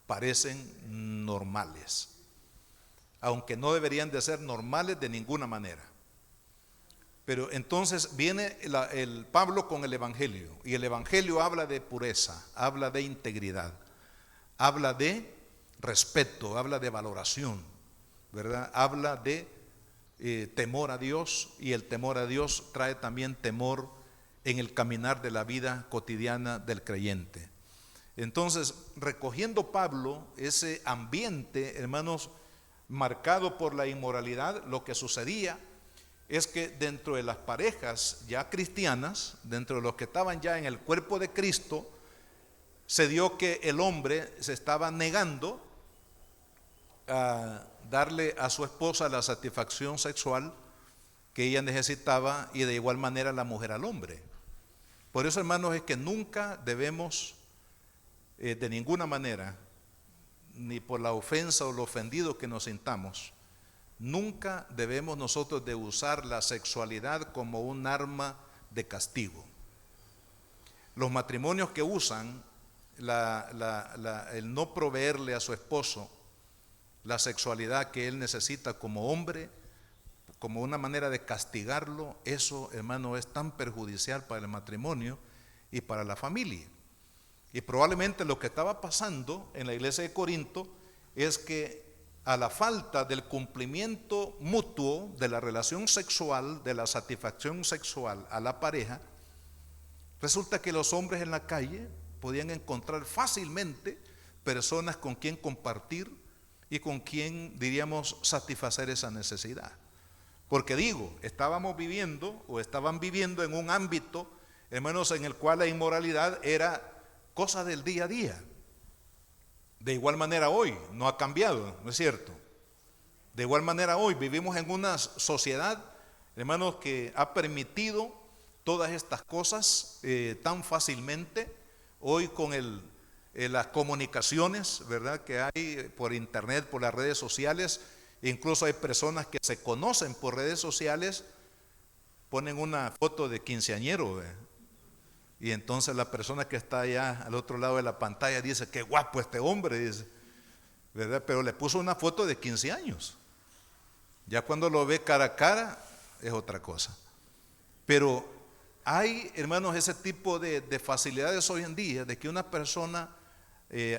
parecen normales, aunque no deberían de ser normales de ninguna manera. Pero entonces viene el Pablo con el Evangelio, y el Evangelio habla de pureza, habla de integridad, habla de respeto, habla de valoración, ¿verdad? Habla de temor a Dios, y el temor a Dios trae también temor en el caminar de la vida cotidiana del creyente. Entonces, recogiendo Pablo ese ambiente, hermanos, marcado por la inmoralidad, lo que sucedía es que dentro de las parejas ya cristianas, dentro de los que estaban ya en el cuerpo de Cristo, se dio que el hombre se estaba negando a darle a su esposa la satisfacción sexual que ella necesitaba, y de igual manera la mujer al hombre. Por eso, hermanos, es que nunca debemos de ninguna manera, ni por la ofensa o lo ofendido que nos sintamos, nunca debemos nosotros de usar la sexualidad como un arma de castigo. Los matrimonios que usan el no proveerle a su esposo la sexualidad que él necesita como hombre, como una manera de castigarlo, eso, hermano, es tan perjudicial para el matrimonio y para la familia. Y probablemente lo que estaba pasando en la iglesia de Corinto es que a la falta del cumplimiento mutuo de la relación sexual, de la satisfacción sexual a la pareja, resulta que los hombres en la calle podían encontrar fácilmente personas con quien compartir y con quien, diríamos, satisfacer esa necesidad. Porque digo, estaban viviendo en un ámbito, hermanos, en el cual la inmoralidad era cosa del día a día. De igual manera hoy no ha cambiado, ¿no es cierto? De igual manera hoy vivimos en una sociedad, hermanos, que ha permitido todas estas cosas tan fácilmente. Hoy con las comunicaciones, ¿verdad?, que hay por internet, por las redes sociales, incluso hay personas que se conocen por redes sociales, ponen una foto de quinceañero, ¿verdad? Y entonces la persona que está allá al otro lado de la pantalla dice, qué guapo este hombre, dice, ¿verdad? Pero le puso una foto de 15 años. Ya cuando lo ve cara a cara es otra cosa. Pero hay, hermanos, ese tipo de facilidades hoy en día, de que una persona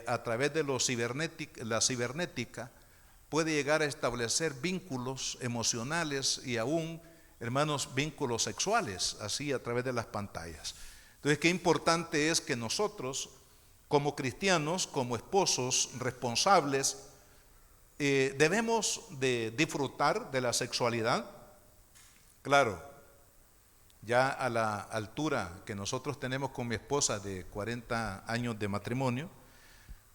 a través de la cibernética puede llegar a establecer vínculos emocionales y aún, hermanos, vínculos sexuales, así a través de las pantallas. Entonces, qué importante es que nosotros, como cristianos, como esposos responsables, debemos de disfrutar de la sexualidad. Claro, ya a la altura que nosotros tenemos con mi esposa de 40 años de matrimonio,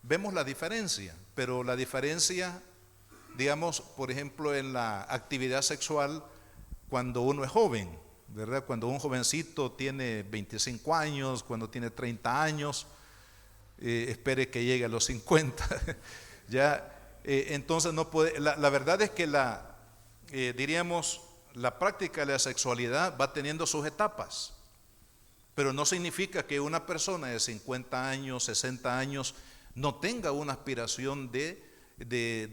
vemos la diferencia, pero la diferencia, digamos, por ejemplo, en la actividad sexual cuando uno es joven, ¿verdad? Cuando un jovencito tiene 25 años, cuando tiene 30 años, espere que llegue a los 50, ya, entonces no puede, la verdad es que diríamos, la práctica de la sexualidad va teniendo sus etapas, pero no significa que una persona de 50 años, 60 años, no tenga una aspiración de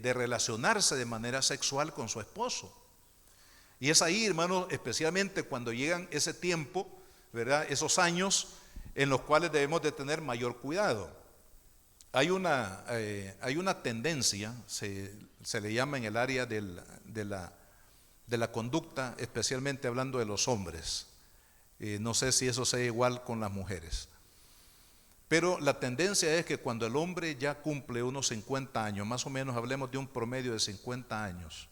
relacionarse de manera sexual con su esposo. Y es ahí, hermanos, especialmente cuando llegan ese tiempo, ¿verdad?, esos años en los cuales debemos de tener mayor cuidado. Hay una tendencia, se le llama en el área de la conducta, especialmente hablando de los hombres. No sé si eso sea igual con las mujeres. Pero la tendencia es que cuando el hombre ya cumple unos 50 años, más o menos hablemos de un promedio de 50 años,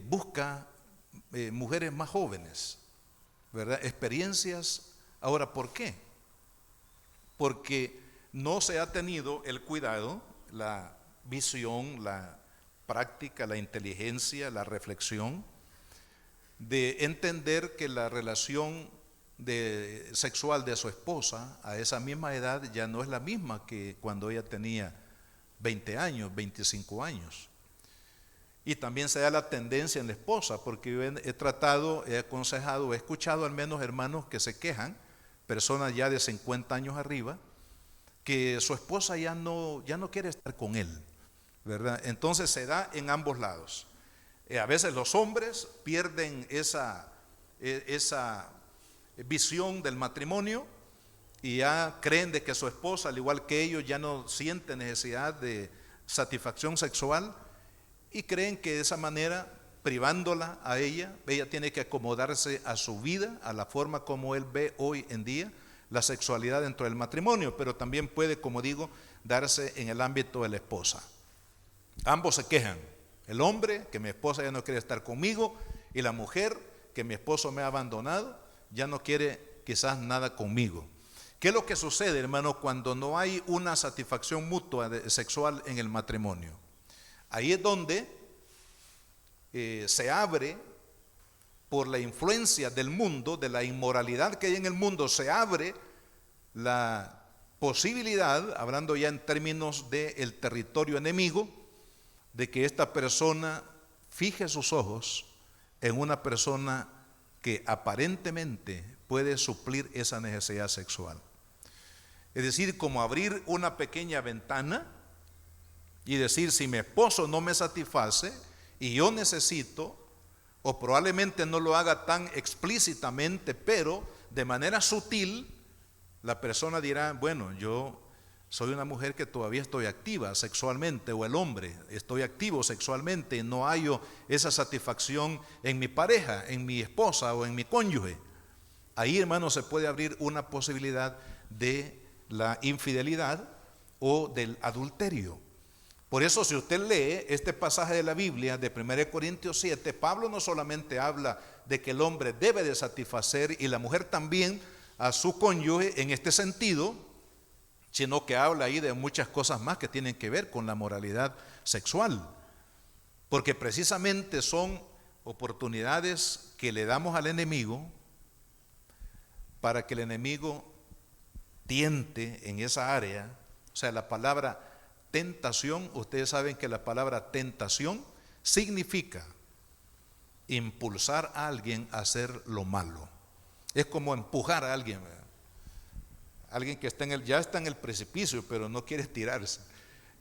busca mujeres más jóvenes, ¿verdad? Experiencias. Ahora, ¿por qué? Porque no se ha tenido el cuidado, la visión, la práctica, la inteligencia, la reflexión de entender que la relación sexual de su esposa a esa misma edad ya no es la misma que cuando ella tenía 20 años, 25 años. Y también se da la tendencia en la esposa, porque yo he tratado, he aconsejado, he escuchado al menos hermanos que se quejan, personas ya de 50 años arriba, que su esposa ya no quiere estar con él, ¿verdad? Entonces se da en ambos lados. A veces los hombres pierden esa visión del matrimonio y ya creen de que su esposa, al igual que ellos, ya no siente necesidad de satisfacción sexual y creen que de esa manera, privándola a ella tiene que acomodarse a su vida, a la forma como él ve hoy en día la sexualidad dentro del matrimonio, pero también puede, como digo, darse en el ámbito de la esposa. Ambos se quejan, el hombre, que mi esposa ya no quiere estar conmigo, y la mujer, que mi esposo me ha abandonado, ya no quiere quizás nada conmigo. ¿Qué es lo que sucede, hermano, cuando no hay una satisfacción mutua sexual en el matrimonio? Ahí es donde se abre, por la influencia del mundo, de la inmoralidad que hay en el mundo, se abre la posibilidad, hablando ya en términos del territorio enemigo, de que esta persona fije sus ojos en una persona que aparentemente puede suplir esa necesidad sexual. Es decir, como abrir una pequeña ventana y decir, si mi esposo no me satisface y yo necesito, o probablemente no lo haga tan explícitamente, pero de manera sutil, la persona dirá, bueno, yo soy una mujer que todavía estoy activa sexualmente, o el hombre, estoy activo sexualmente, no hallo esa satisfacción en mi pareja, en mi esposa o en mi cónyuge. Ahí, hermano, se puede abrir una posibilidad de la infidelidad o del adulterio. Por eso, si usted lee este pasaje de la Biblia de 1 Corintios 7, Pablo no solamente habla de que el hombre debe de satisfacer y la mujer también a su cónyuge en este sentido, sino que habla ahí de muchas cosas más que tienen que ver con la moralidad sexual, porque precisamente son oportunidades que le damos al enemigo para que el enemigo tiente en esa área. O sea, la palabra tentación, ustedes saben que la palabra tentación significa impulsar a alguien a hacer lo malo. Es como empujar a alguien, ¿verdad? Alguien que ya está en el precipicio, pero no quiere tirarse.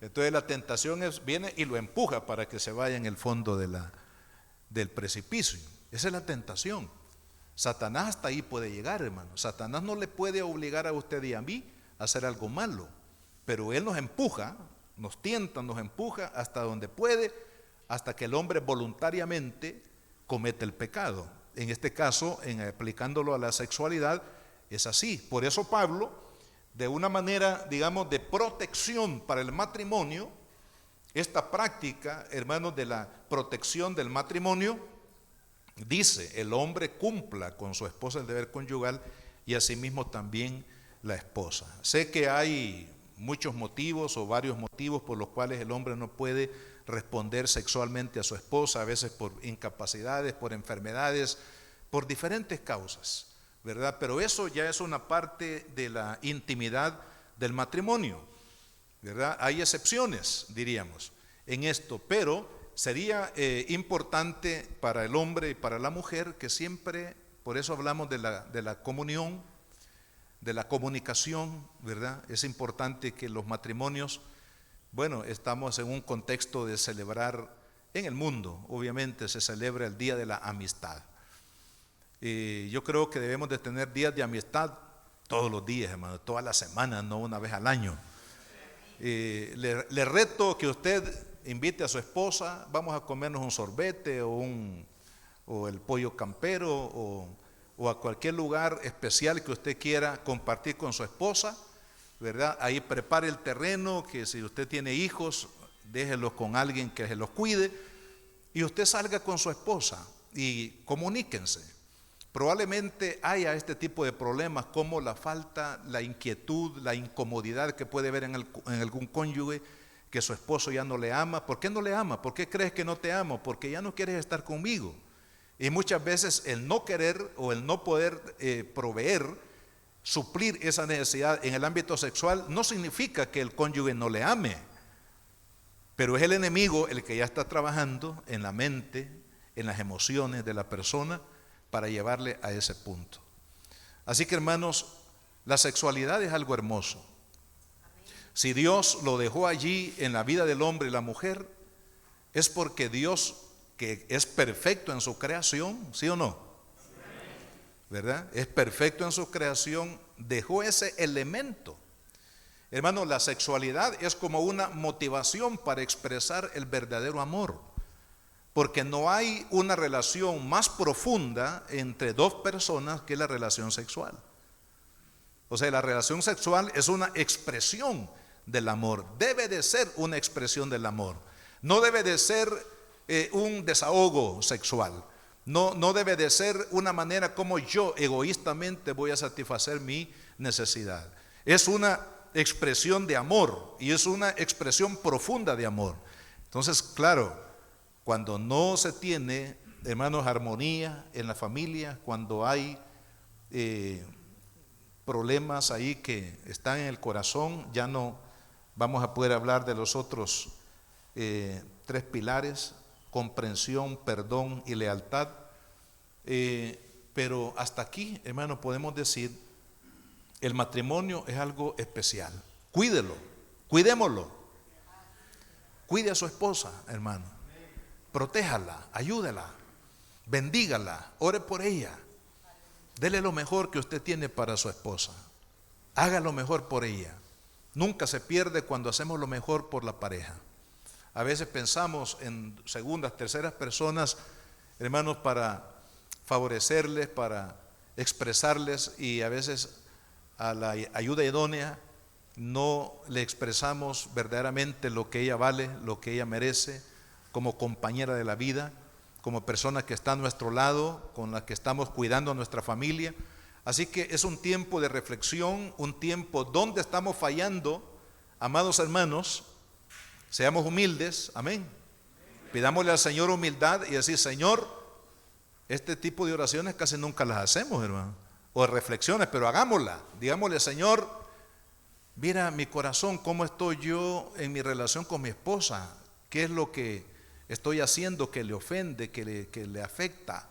Entonces la tentación viene y lo empuja para que se vaya en el fondo del precipicio. Esa es la tentación. Satanás hasta ahí puede llegar, hermano. Satanás no le puede obligar a usted y a mí a hacer algo malo, pero él nos empuja, nos tienta, nos empuja hasta donde puede, hasta que el hombre voluntariamente comete el pecado. En este caso, aplicándolo a la sexualidad, es así. Por eso Pablo, de una manera, digamos, de protección para el matrimonio, esta práctica, hermanos, de la protección del matrimonio, dice, el hombre cumpla con su esposa el deber conyugal y asimismo también la esposa. Sé que hay muchos motivos o varios motivos por los cuales el hombre no puede responder sexualmente a su esposa, a veces por incapacidades, por enfermedades, por diferentes causas, ¿verdad? Pero eso ya es una parte de la intimidad del matrimonio, ¿verdad? Hay excepciones, diríamos, en esto, pero sería importante para el hombre y para la mujer que siempre, por eso hablamos de la comunión, de la comunicación, ¿verdad? Es importante que los matrimonios, bueno, estamos en un contexto de celebrar en el mundo, obviamente se celebra el Día de la Amistad. Yo creo que debemos de tener días de amistad todos los días, hermano, toda la semana, no una vez al año. Le reto que usted invite a su esposa, vamos a comernos un sorbete o el pollo campero o a cualquier lugar especial que usted quiera compartir con su esposa, ¿verdad? Ahí prepare el terreno, que si usted tiene hijos, déjelos con alguien que se los cuide y usted salga con su esposa y comuníquense. Probablemente haya este tipo de problemas como la falta, la inquietud, la incomodidad que puede haber en algún cónyuge, que su esposo ya no le ama. ¿Por qué no le ama? ¿Por qué crees que no te amo? Porque ya no quieres estar conmigo. Y muchas veces el no querer o el no poder proveer, suplir esa necesidad en el ámbito sexual no significa que el cónyuge no le ame. Pero es el enemigo el que ya está trabajando en la mente, en las emociones de la persona para llevarle a ese punto. Así que, hermanos, la sexualidad es algo hermoso. Si Dios lo dejó allí en la vida del hombre y la mujer, es porque Dios, que es perfecto en su creación, ¿sí o no? ¿Verdad? Es perfecto en su creación, dejó ese elemento. Hermano, la sexualidad es como una motivación para expresar el verdadero amor, porque no hay una relación más profunda entre dos personas que la relación sexual. O sea, la relación sexual es una expresión del amor, debe de ser una expresión del amor, no debe de ser un desahogo sexual, no debe de ser una manera como yo egoístamente voy a satisfacer mi necesidad. Es una expresión de amor y es una expresión profunda de amor. Entonces, claro, cuando no se tiene, hermanos, armonía en la familia, cuando hay problemas ahí que están en el corazón, ya no vamos a poder hablar de los otros 3 pilares: comprensión, perdón y lealtad. Pero hasta aquí, hermano, podemos decir, el matrimonio es algo especial. Cuídelo, cuidémoslo. Cuide a su esposa, hermano. Protéjala, ayúdela, bendígala, ore por ella. Dele lo mejor que usted tiene para su esposa. Haga lo mejor por ella. Nunca se pierde cuando hacemos lo mejor por la pareja. A veces pensamos en segundas, terceras personas, hermanos, para favorecerles, para expresarles, y a veces a la ayuda idónea no le expresamos verdaderamente lo que ella vale, lo que ella merece como compañera de la vida, como persona que está a nuestro lado, con la que estamos cuidando a nuestra familia. Así que es un tiempo de reflexión, un tiempo donde estamos fallando, amados hermanos. Seamos humildes, amén. Pidámosle al Señor humildad y decir: Señor, este tipo de oraciones casi nunca las hacemos, hermano, o de reflexiones, pero hagámosla. Digámosle: Señor, mira mi corazón, cómo estoy yo en mi relación con mi esposa, qué es lo que estoy haciendo que le ofende, que le afecta,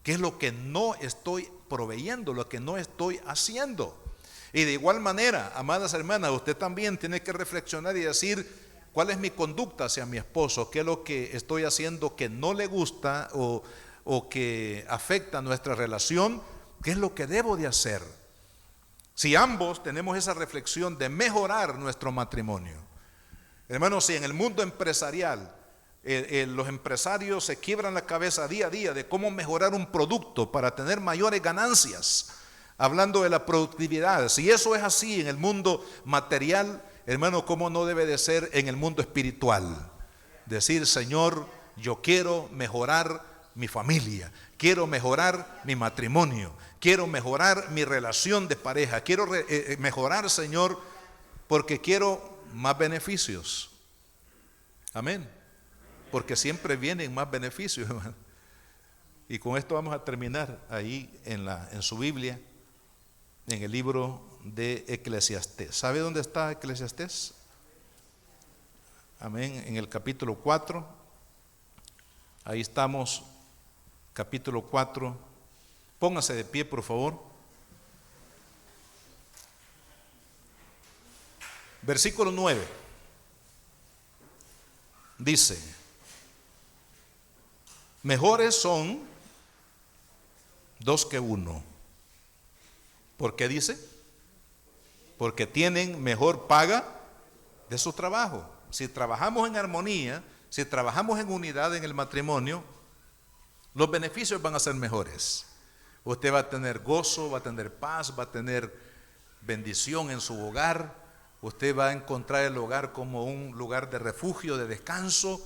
qué es lo que no estoy proveyendo, lo que no estoy haciendo. Y de igual manera, amadas hermanas, usted también tiene que reflexionar y decir: ¿cuál es mi conducta hacia mi esposo? ¿Qué es lo que estoy haciendo que no le gusta o que afecta nuestra relación? ¿Qué es lo que debo de hacer? Si ambos tenemos esa reflexión de mejorar nuestro matrimonio. Hermanos, si en el mundo empresarial los empresarios se quiebran la cabeza día a día de cómo mejorar un producto para tener mayores ganancias, hablando de la productividad, si eso es así en el mundo material, hermano, ¿cómo no debe de ser en el mundo espiritual? Decir: Señor, yo quiero mejorar mi familia, quiero mejorar mi matrimonio, quiero mejorar mi relación de pareja, quiero mejorar, Señor, porque quiero más beneficios. Amén. Porque siempre vienen más beneficios, hermano. Y con esto vamos a terminar ahí en su Biblia, en el libro de Eclesiastés. ¿Sabe dónde está Eclesiastés? Amén. En el capítulo 4. Ahí estamos, capítulo 4. Póngase de pie, por favor. Versículo 9. Dice: mejores son 2 que 1. ¿Por qué dice? Porque tienen mejor paga de su trabajo. Si trabajamos en armonía, si trabajamos en unidad en el matrimonio, los beneficios van a ser mejores. Usted va a tener gozo, va a tener paz, va a tener bendición en su hogar. Usted va a encontrar el hogar como un lugar de refugio, de descanso.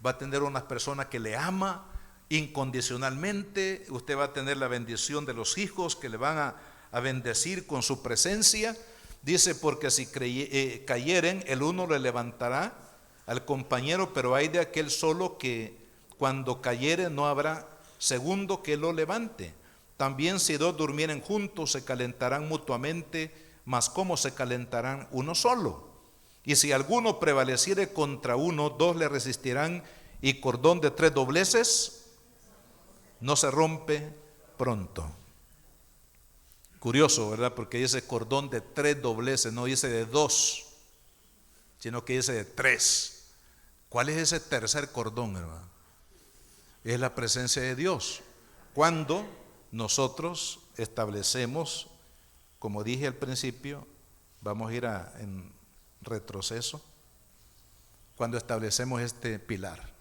Va a tener unas personas que le ama incondicionalmente. Usted va a tener la bendición de los hijos que le van a bendecir con su presencia. Dice: porque si cayeren, el uno le levantará al compañero, pero hay de aquel solo que cuando cayere no habrá segundo que lo levante. También si 2 durmieren juntos se calentarán mutuamente, mas ¿cómo se calentarán uno solo? Y si alguno prevaleciere contra uno, dos le resistirán, y cordón de 3 dobleces no se rompe pronto. Curioso, ¿verdad? Porque dice cordón de 3 dobleces, no dice de 2, sino que dice de 3. ¿Cuál es ese tercer cordón, hermano? Es la presencia de Dios. Cuando nosotros establecemos, como dije al principio, vamos a ir en retroceso, cuando establecemos este pilar,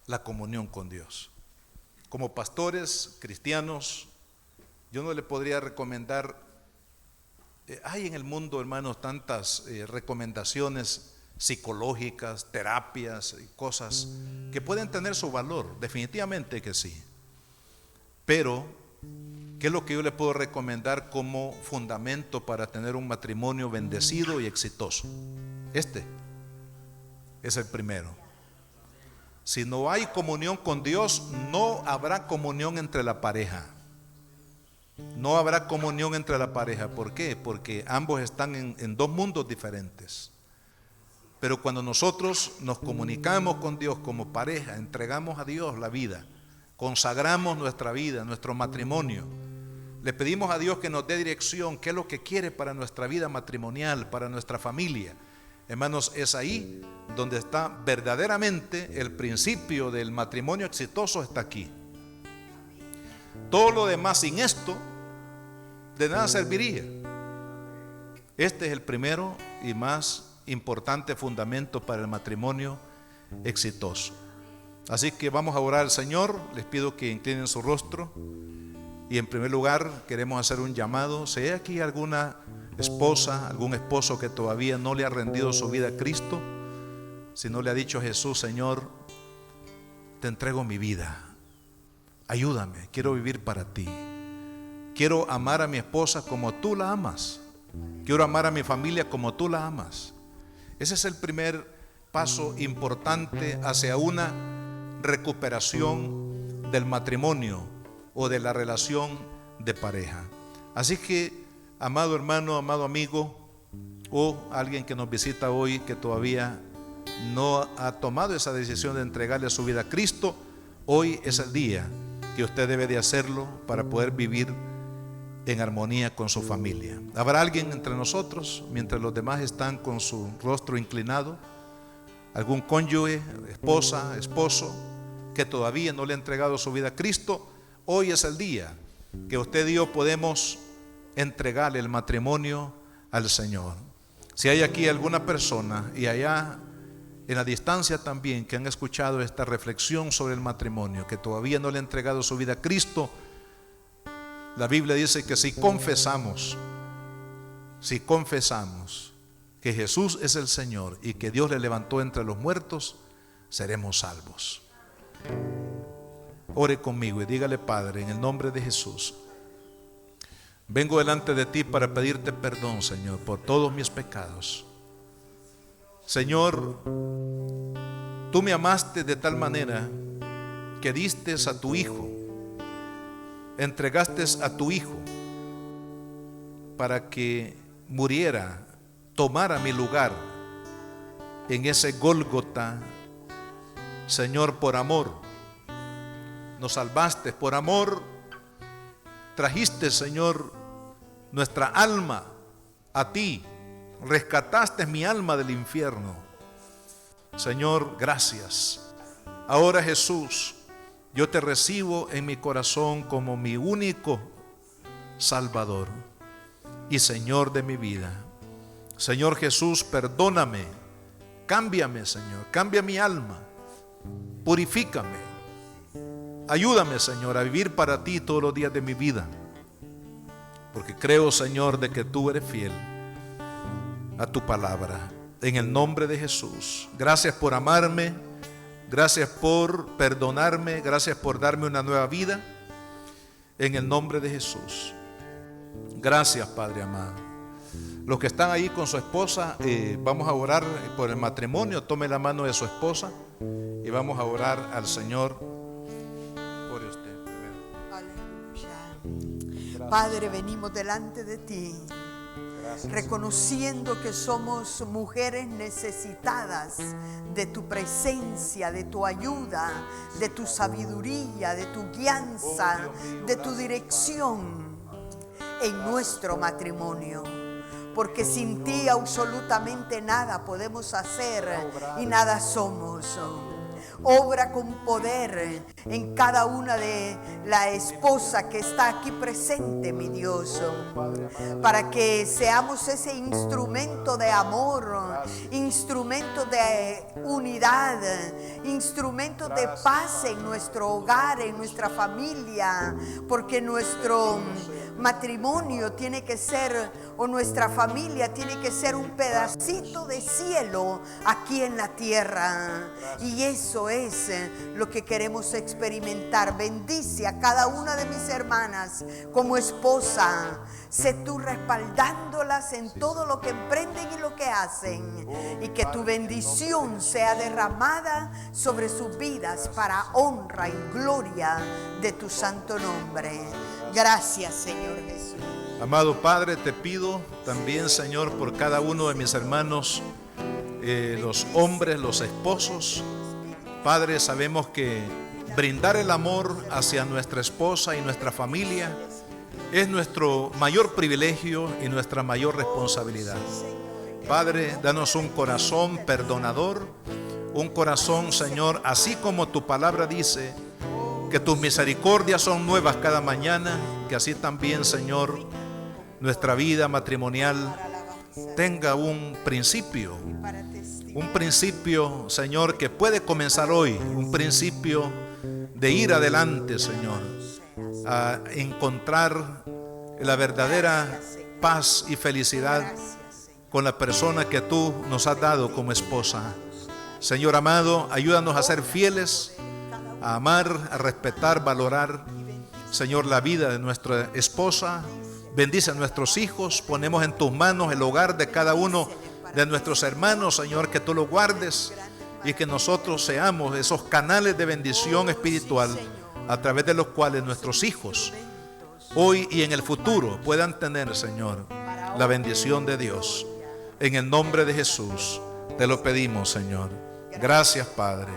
la comunión con Dios. Como pastores cristianos, yo no le podría recomendar, hay en el mundo, hermanos, tantas recomendaciones psicológicas, terapias y cosas que pueden tener su valor, definitivamente que sí. Pero, ¿qué es lo que yo le puedo recomendar como fundamento para tener un matrimonio bendecido y exitoso? Este es el primero. Si no hay comunión con Dios, no habrá comunión entre la pareja. No habrá comunión entre la pareja. ¿Por qué? Porque ambos están en 2 mundos diferentes. Pero cuando nosotros nos comunicamos con Dios como pareja, entregamos a Dios la vida, consagramos nuestra vida, nuestro matrimonio, le pedimos a Dios que nos dé dirección, qué es lo que quiere para nuestra vida matrimonial, para nuestra familia. Hermanos, es ahí donde está verdaderamente el principio del matrimonio exitoso, está aquí. Todo lo demás sin esto, de nada serviría. Este es el primero y más importante fundamento para el matrimonio exitoso. Así que vamos a orar al Señor. Les pido que inclinen su rostro. Y en primer lugar queremos hacer un llamado. Si hay aquí alguna esposa, algún esposo que todavía no le ha rendido su vida a Cristo, si no le ha dicho a Jesús: Señor, te entrego mi vida, ayúdame, quiero vivir para ti, quiero amar a mi esposa como tú la amas, quiero amar a mi familia como tú la amas. Ese es el primer paso importante hacia una recuperación del matrimonio o de la relación de pareja. Así que, amado hermano, amado amigo, o alguien que nos visita hoy que todavía no ha tomado esa decisión de entregarle su vida a Cristo, hoy es el día que usted debe de hacerlo para poder vivir en armonía con su familia. ¿Habrá alguien entre nosotros, mientras los demás están con su rostro inclinado, algún cónyuge, esposa, esposo, que todavía no le ha entregado su vida a Cristo? Hoy es el día que usted y yo podemos entregarle el matrimonio al Señor. Si hay aquí alguna persona y allá en la distancia también que han escuchado esta reflexión sobre el matrimonio, que todavía no le ha entregado su vida a Cristo, la Biblia dice que si confesamos que Jesús es el Señor y que Dios le levantó entre los muertos, seremos salvos. Ore conmigo y dígale: Padre, en el nombre de Jesús, vengo delante de ti para pedirte perdón, Señor, por todos mis pecados. Señor, tú me amaste de tal manera que diste a tu Hijo, entregaste a tu Hijo para que muriera, tomara mi lugar en ese Gólgota. Señor, por amor nos salvaste, por amor trajiste, Señor, nuestra alma a ti, rescataste mi alma del infierno. Señor, gracias. Ahora, Jesús, yo te recibo en mi corazón como mi único Salvador y Señor de mi vida. Señor Jesús, perdóname, cámbiame, Señor, cambia mi alma, purifícame, ayúdame, Señor, a vivir para ti todos los días de mi vida, porque creo, Señor, de que tú eres fiel a tu palabra. En el nombre de Jesús, gracias por amarme, gracias por perdonarme, gracias por darme una nueva vida. En el nombre de Jesús, gracias, Padre amado. Los que están ahí con su esposa, vamos a orar por el matrimonio. Tome la mano de su esposa y vamos a orar al Señor por usted. Aleluya. Padre, venimos delante de ti reconociendo que somos mujeres necesitadas de tu presencia, de tu ayuda, de tu sabiduría, de tu guianza, de tu dirección en nuestro matrimonio. Porque sin ti absolutamente nada podemos hacer y nada somos. Obra con poder en cada una de la esposa que está aquí presente, mi Dios, para que seamos ese instrumento de amor, instrumento de unidad, instrumento de paz en nuestro hogar, en nuestra familia, porque nuestro matrimonio tiene que ser, o nuestra familia tiene que ser un pedacito de cielo aquí en la tierra. Y eso es lo que queremos experimentar. Bendice a cada una de mis hermanas como esposa. Sé tú respaldándolas en todo lo que emprenden y lo que hacen. Y que tu bendición sea derramada sobre sus vidas para honra y gloria de tu santo nombre. Gracias, Señor Jesús. Amado Padre, te pido también, Señor, por cada uno de mis hermanos, los hombres, los esposos. Padre, sabemos que brindar el amor hacia nuestra esposa y nuestra familia es nuestro mayor privilegio y nuestra mayor responsabilidad. Padre, danos un corazón perdonador, un corazón, Señor, así como tu palabra dice, que tus misericordias son nuevas cada mañana, que así también, Señor, nuestra vida matrimonial tenga un principio, Señor, que puede comenzar hoy, un principio de ir adelante, Señor, a encontrar la verdadera paz y felicidad con la persona que tú nos has dado como esposa. Señor amado, ayúdanos a ser fieles, a amar, a respetar, valorar, Señor, la vida de nuestra esposa. Bendice a nuestros hijos. Ponemos en tus manos el hogar de cada uno de nuestros hermanos, Señor, que tú lo guardes y que nosotros seamos esos canales de bendición espiritual a través de los cuales nuestros hijos hoy y en el futuro puedan tener, Señor, la bendición de Dios. En el nombre de Jesús te lo pedimos, Señor. Gracias, Padre.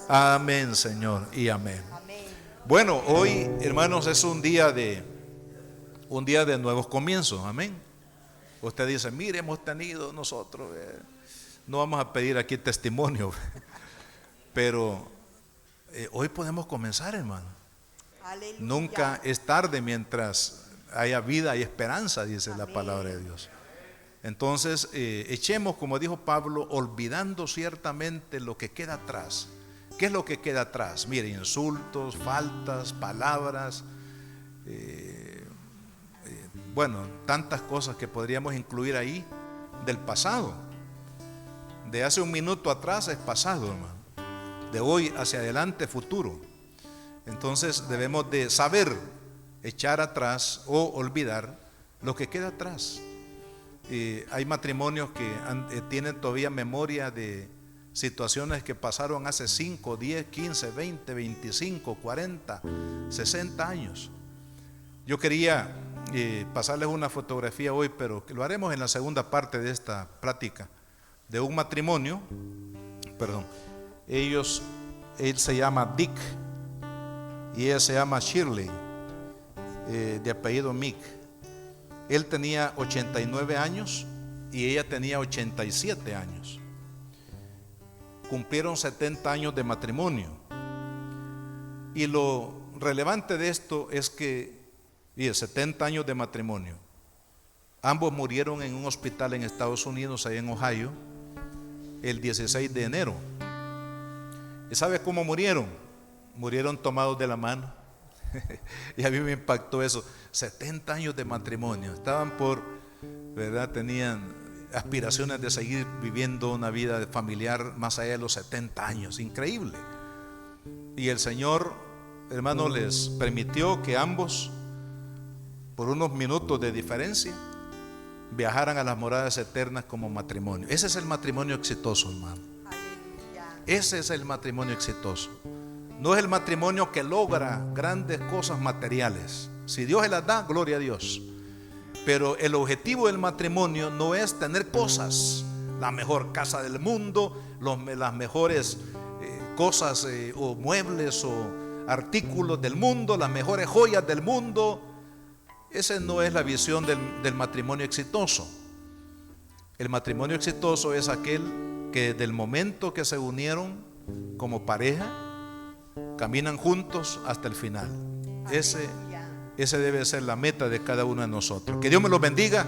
Amén, Señor, y amén. Bueno, hoy, hermanos, es un día de nuevos comienzos. Amén. Usted dice, mire, hemos tenido nosotros, no vamos a pedir aquí testimonio, pero hoy podemos comenzar, hermano. Aleluya. Nunca es tarde mientras haya vida y esperanza, dice Amén. La palabra de Dios. Entonces, echemos, como dijo Pablo, olvidando ciertamente lo que queda atrás. ¿Qué es lo que queda atrás? Mire, insultos, faltas, palabras, bueno, tantas cosas que podríamos incluir ahí del pasado. De hace un minuto atrás es pasado, hermano. De hoy hacia adelante, futuro. Entonces debemos de saber echar atrás o olvidar lo que queda atrás. Hay matrimonios que tienen todavía memoria de situaciones que pasaron hace 5, 10, 15, 20, 25, 40, 60 años. Yo quería pasarles una fotografía hoy, pero que lo haremos en la segunda parte de esta plática, de un matrimonio. Él se llama Dick y ella se llama Shirley, de apellido Mick. Él tenía 89 años y ella tenía 87 años. Cumplieron 70 años de matrimonio. Y lo relevante de esto es que, 70 años de matrimonio. Ambos murieron en un hospital en Estados Unidos, ahí en Ohio, el 16 de enero. ¿Y sabe cómo murieron? Murieron tomados de la mano. Y a mí me impactó eso. 70 años de matrimonio. Estaban ¿verdad? Tenían aspiraciones de seguir viviendo una vida familiar más allá de los 70 años. Increíble. Y el Señor, hermano, les permitió que ambos, por unos minutos de diferencia, viajaran a las moradas eternas como matrimonio. Ese es el matrimonio exitoso, hermano. Ese es el matrimonio exitoso. No es el matrimonio que logra grandes cosas materiales. Si Dios se las da, gloria a Dios. Pero el objetivo del matrimonio no es tener cosas, la mejor casa del mundo, las mejores cosas o muebles o artículos del mundo, las mejores joyas del mundo. Esa no es la visión del matrimonio exitoso. El matrimonio exitoso es aquel que desde el momento que se unieron como pareja, caminan juntos hasta el final. Ese debe ser la meta de cada uno de nosotros. Que Dios me los bendiga.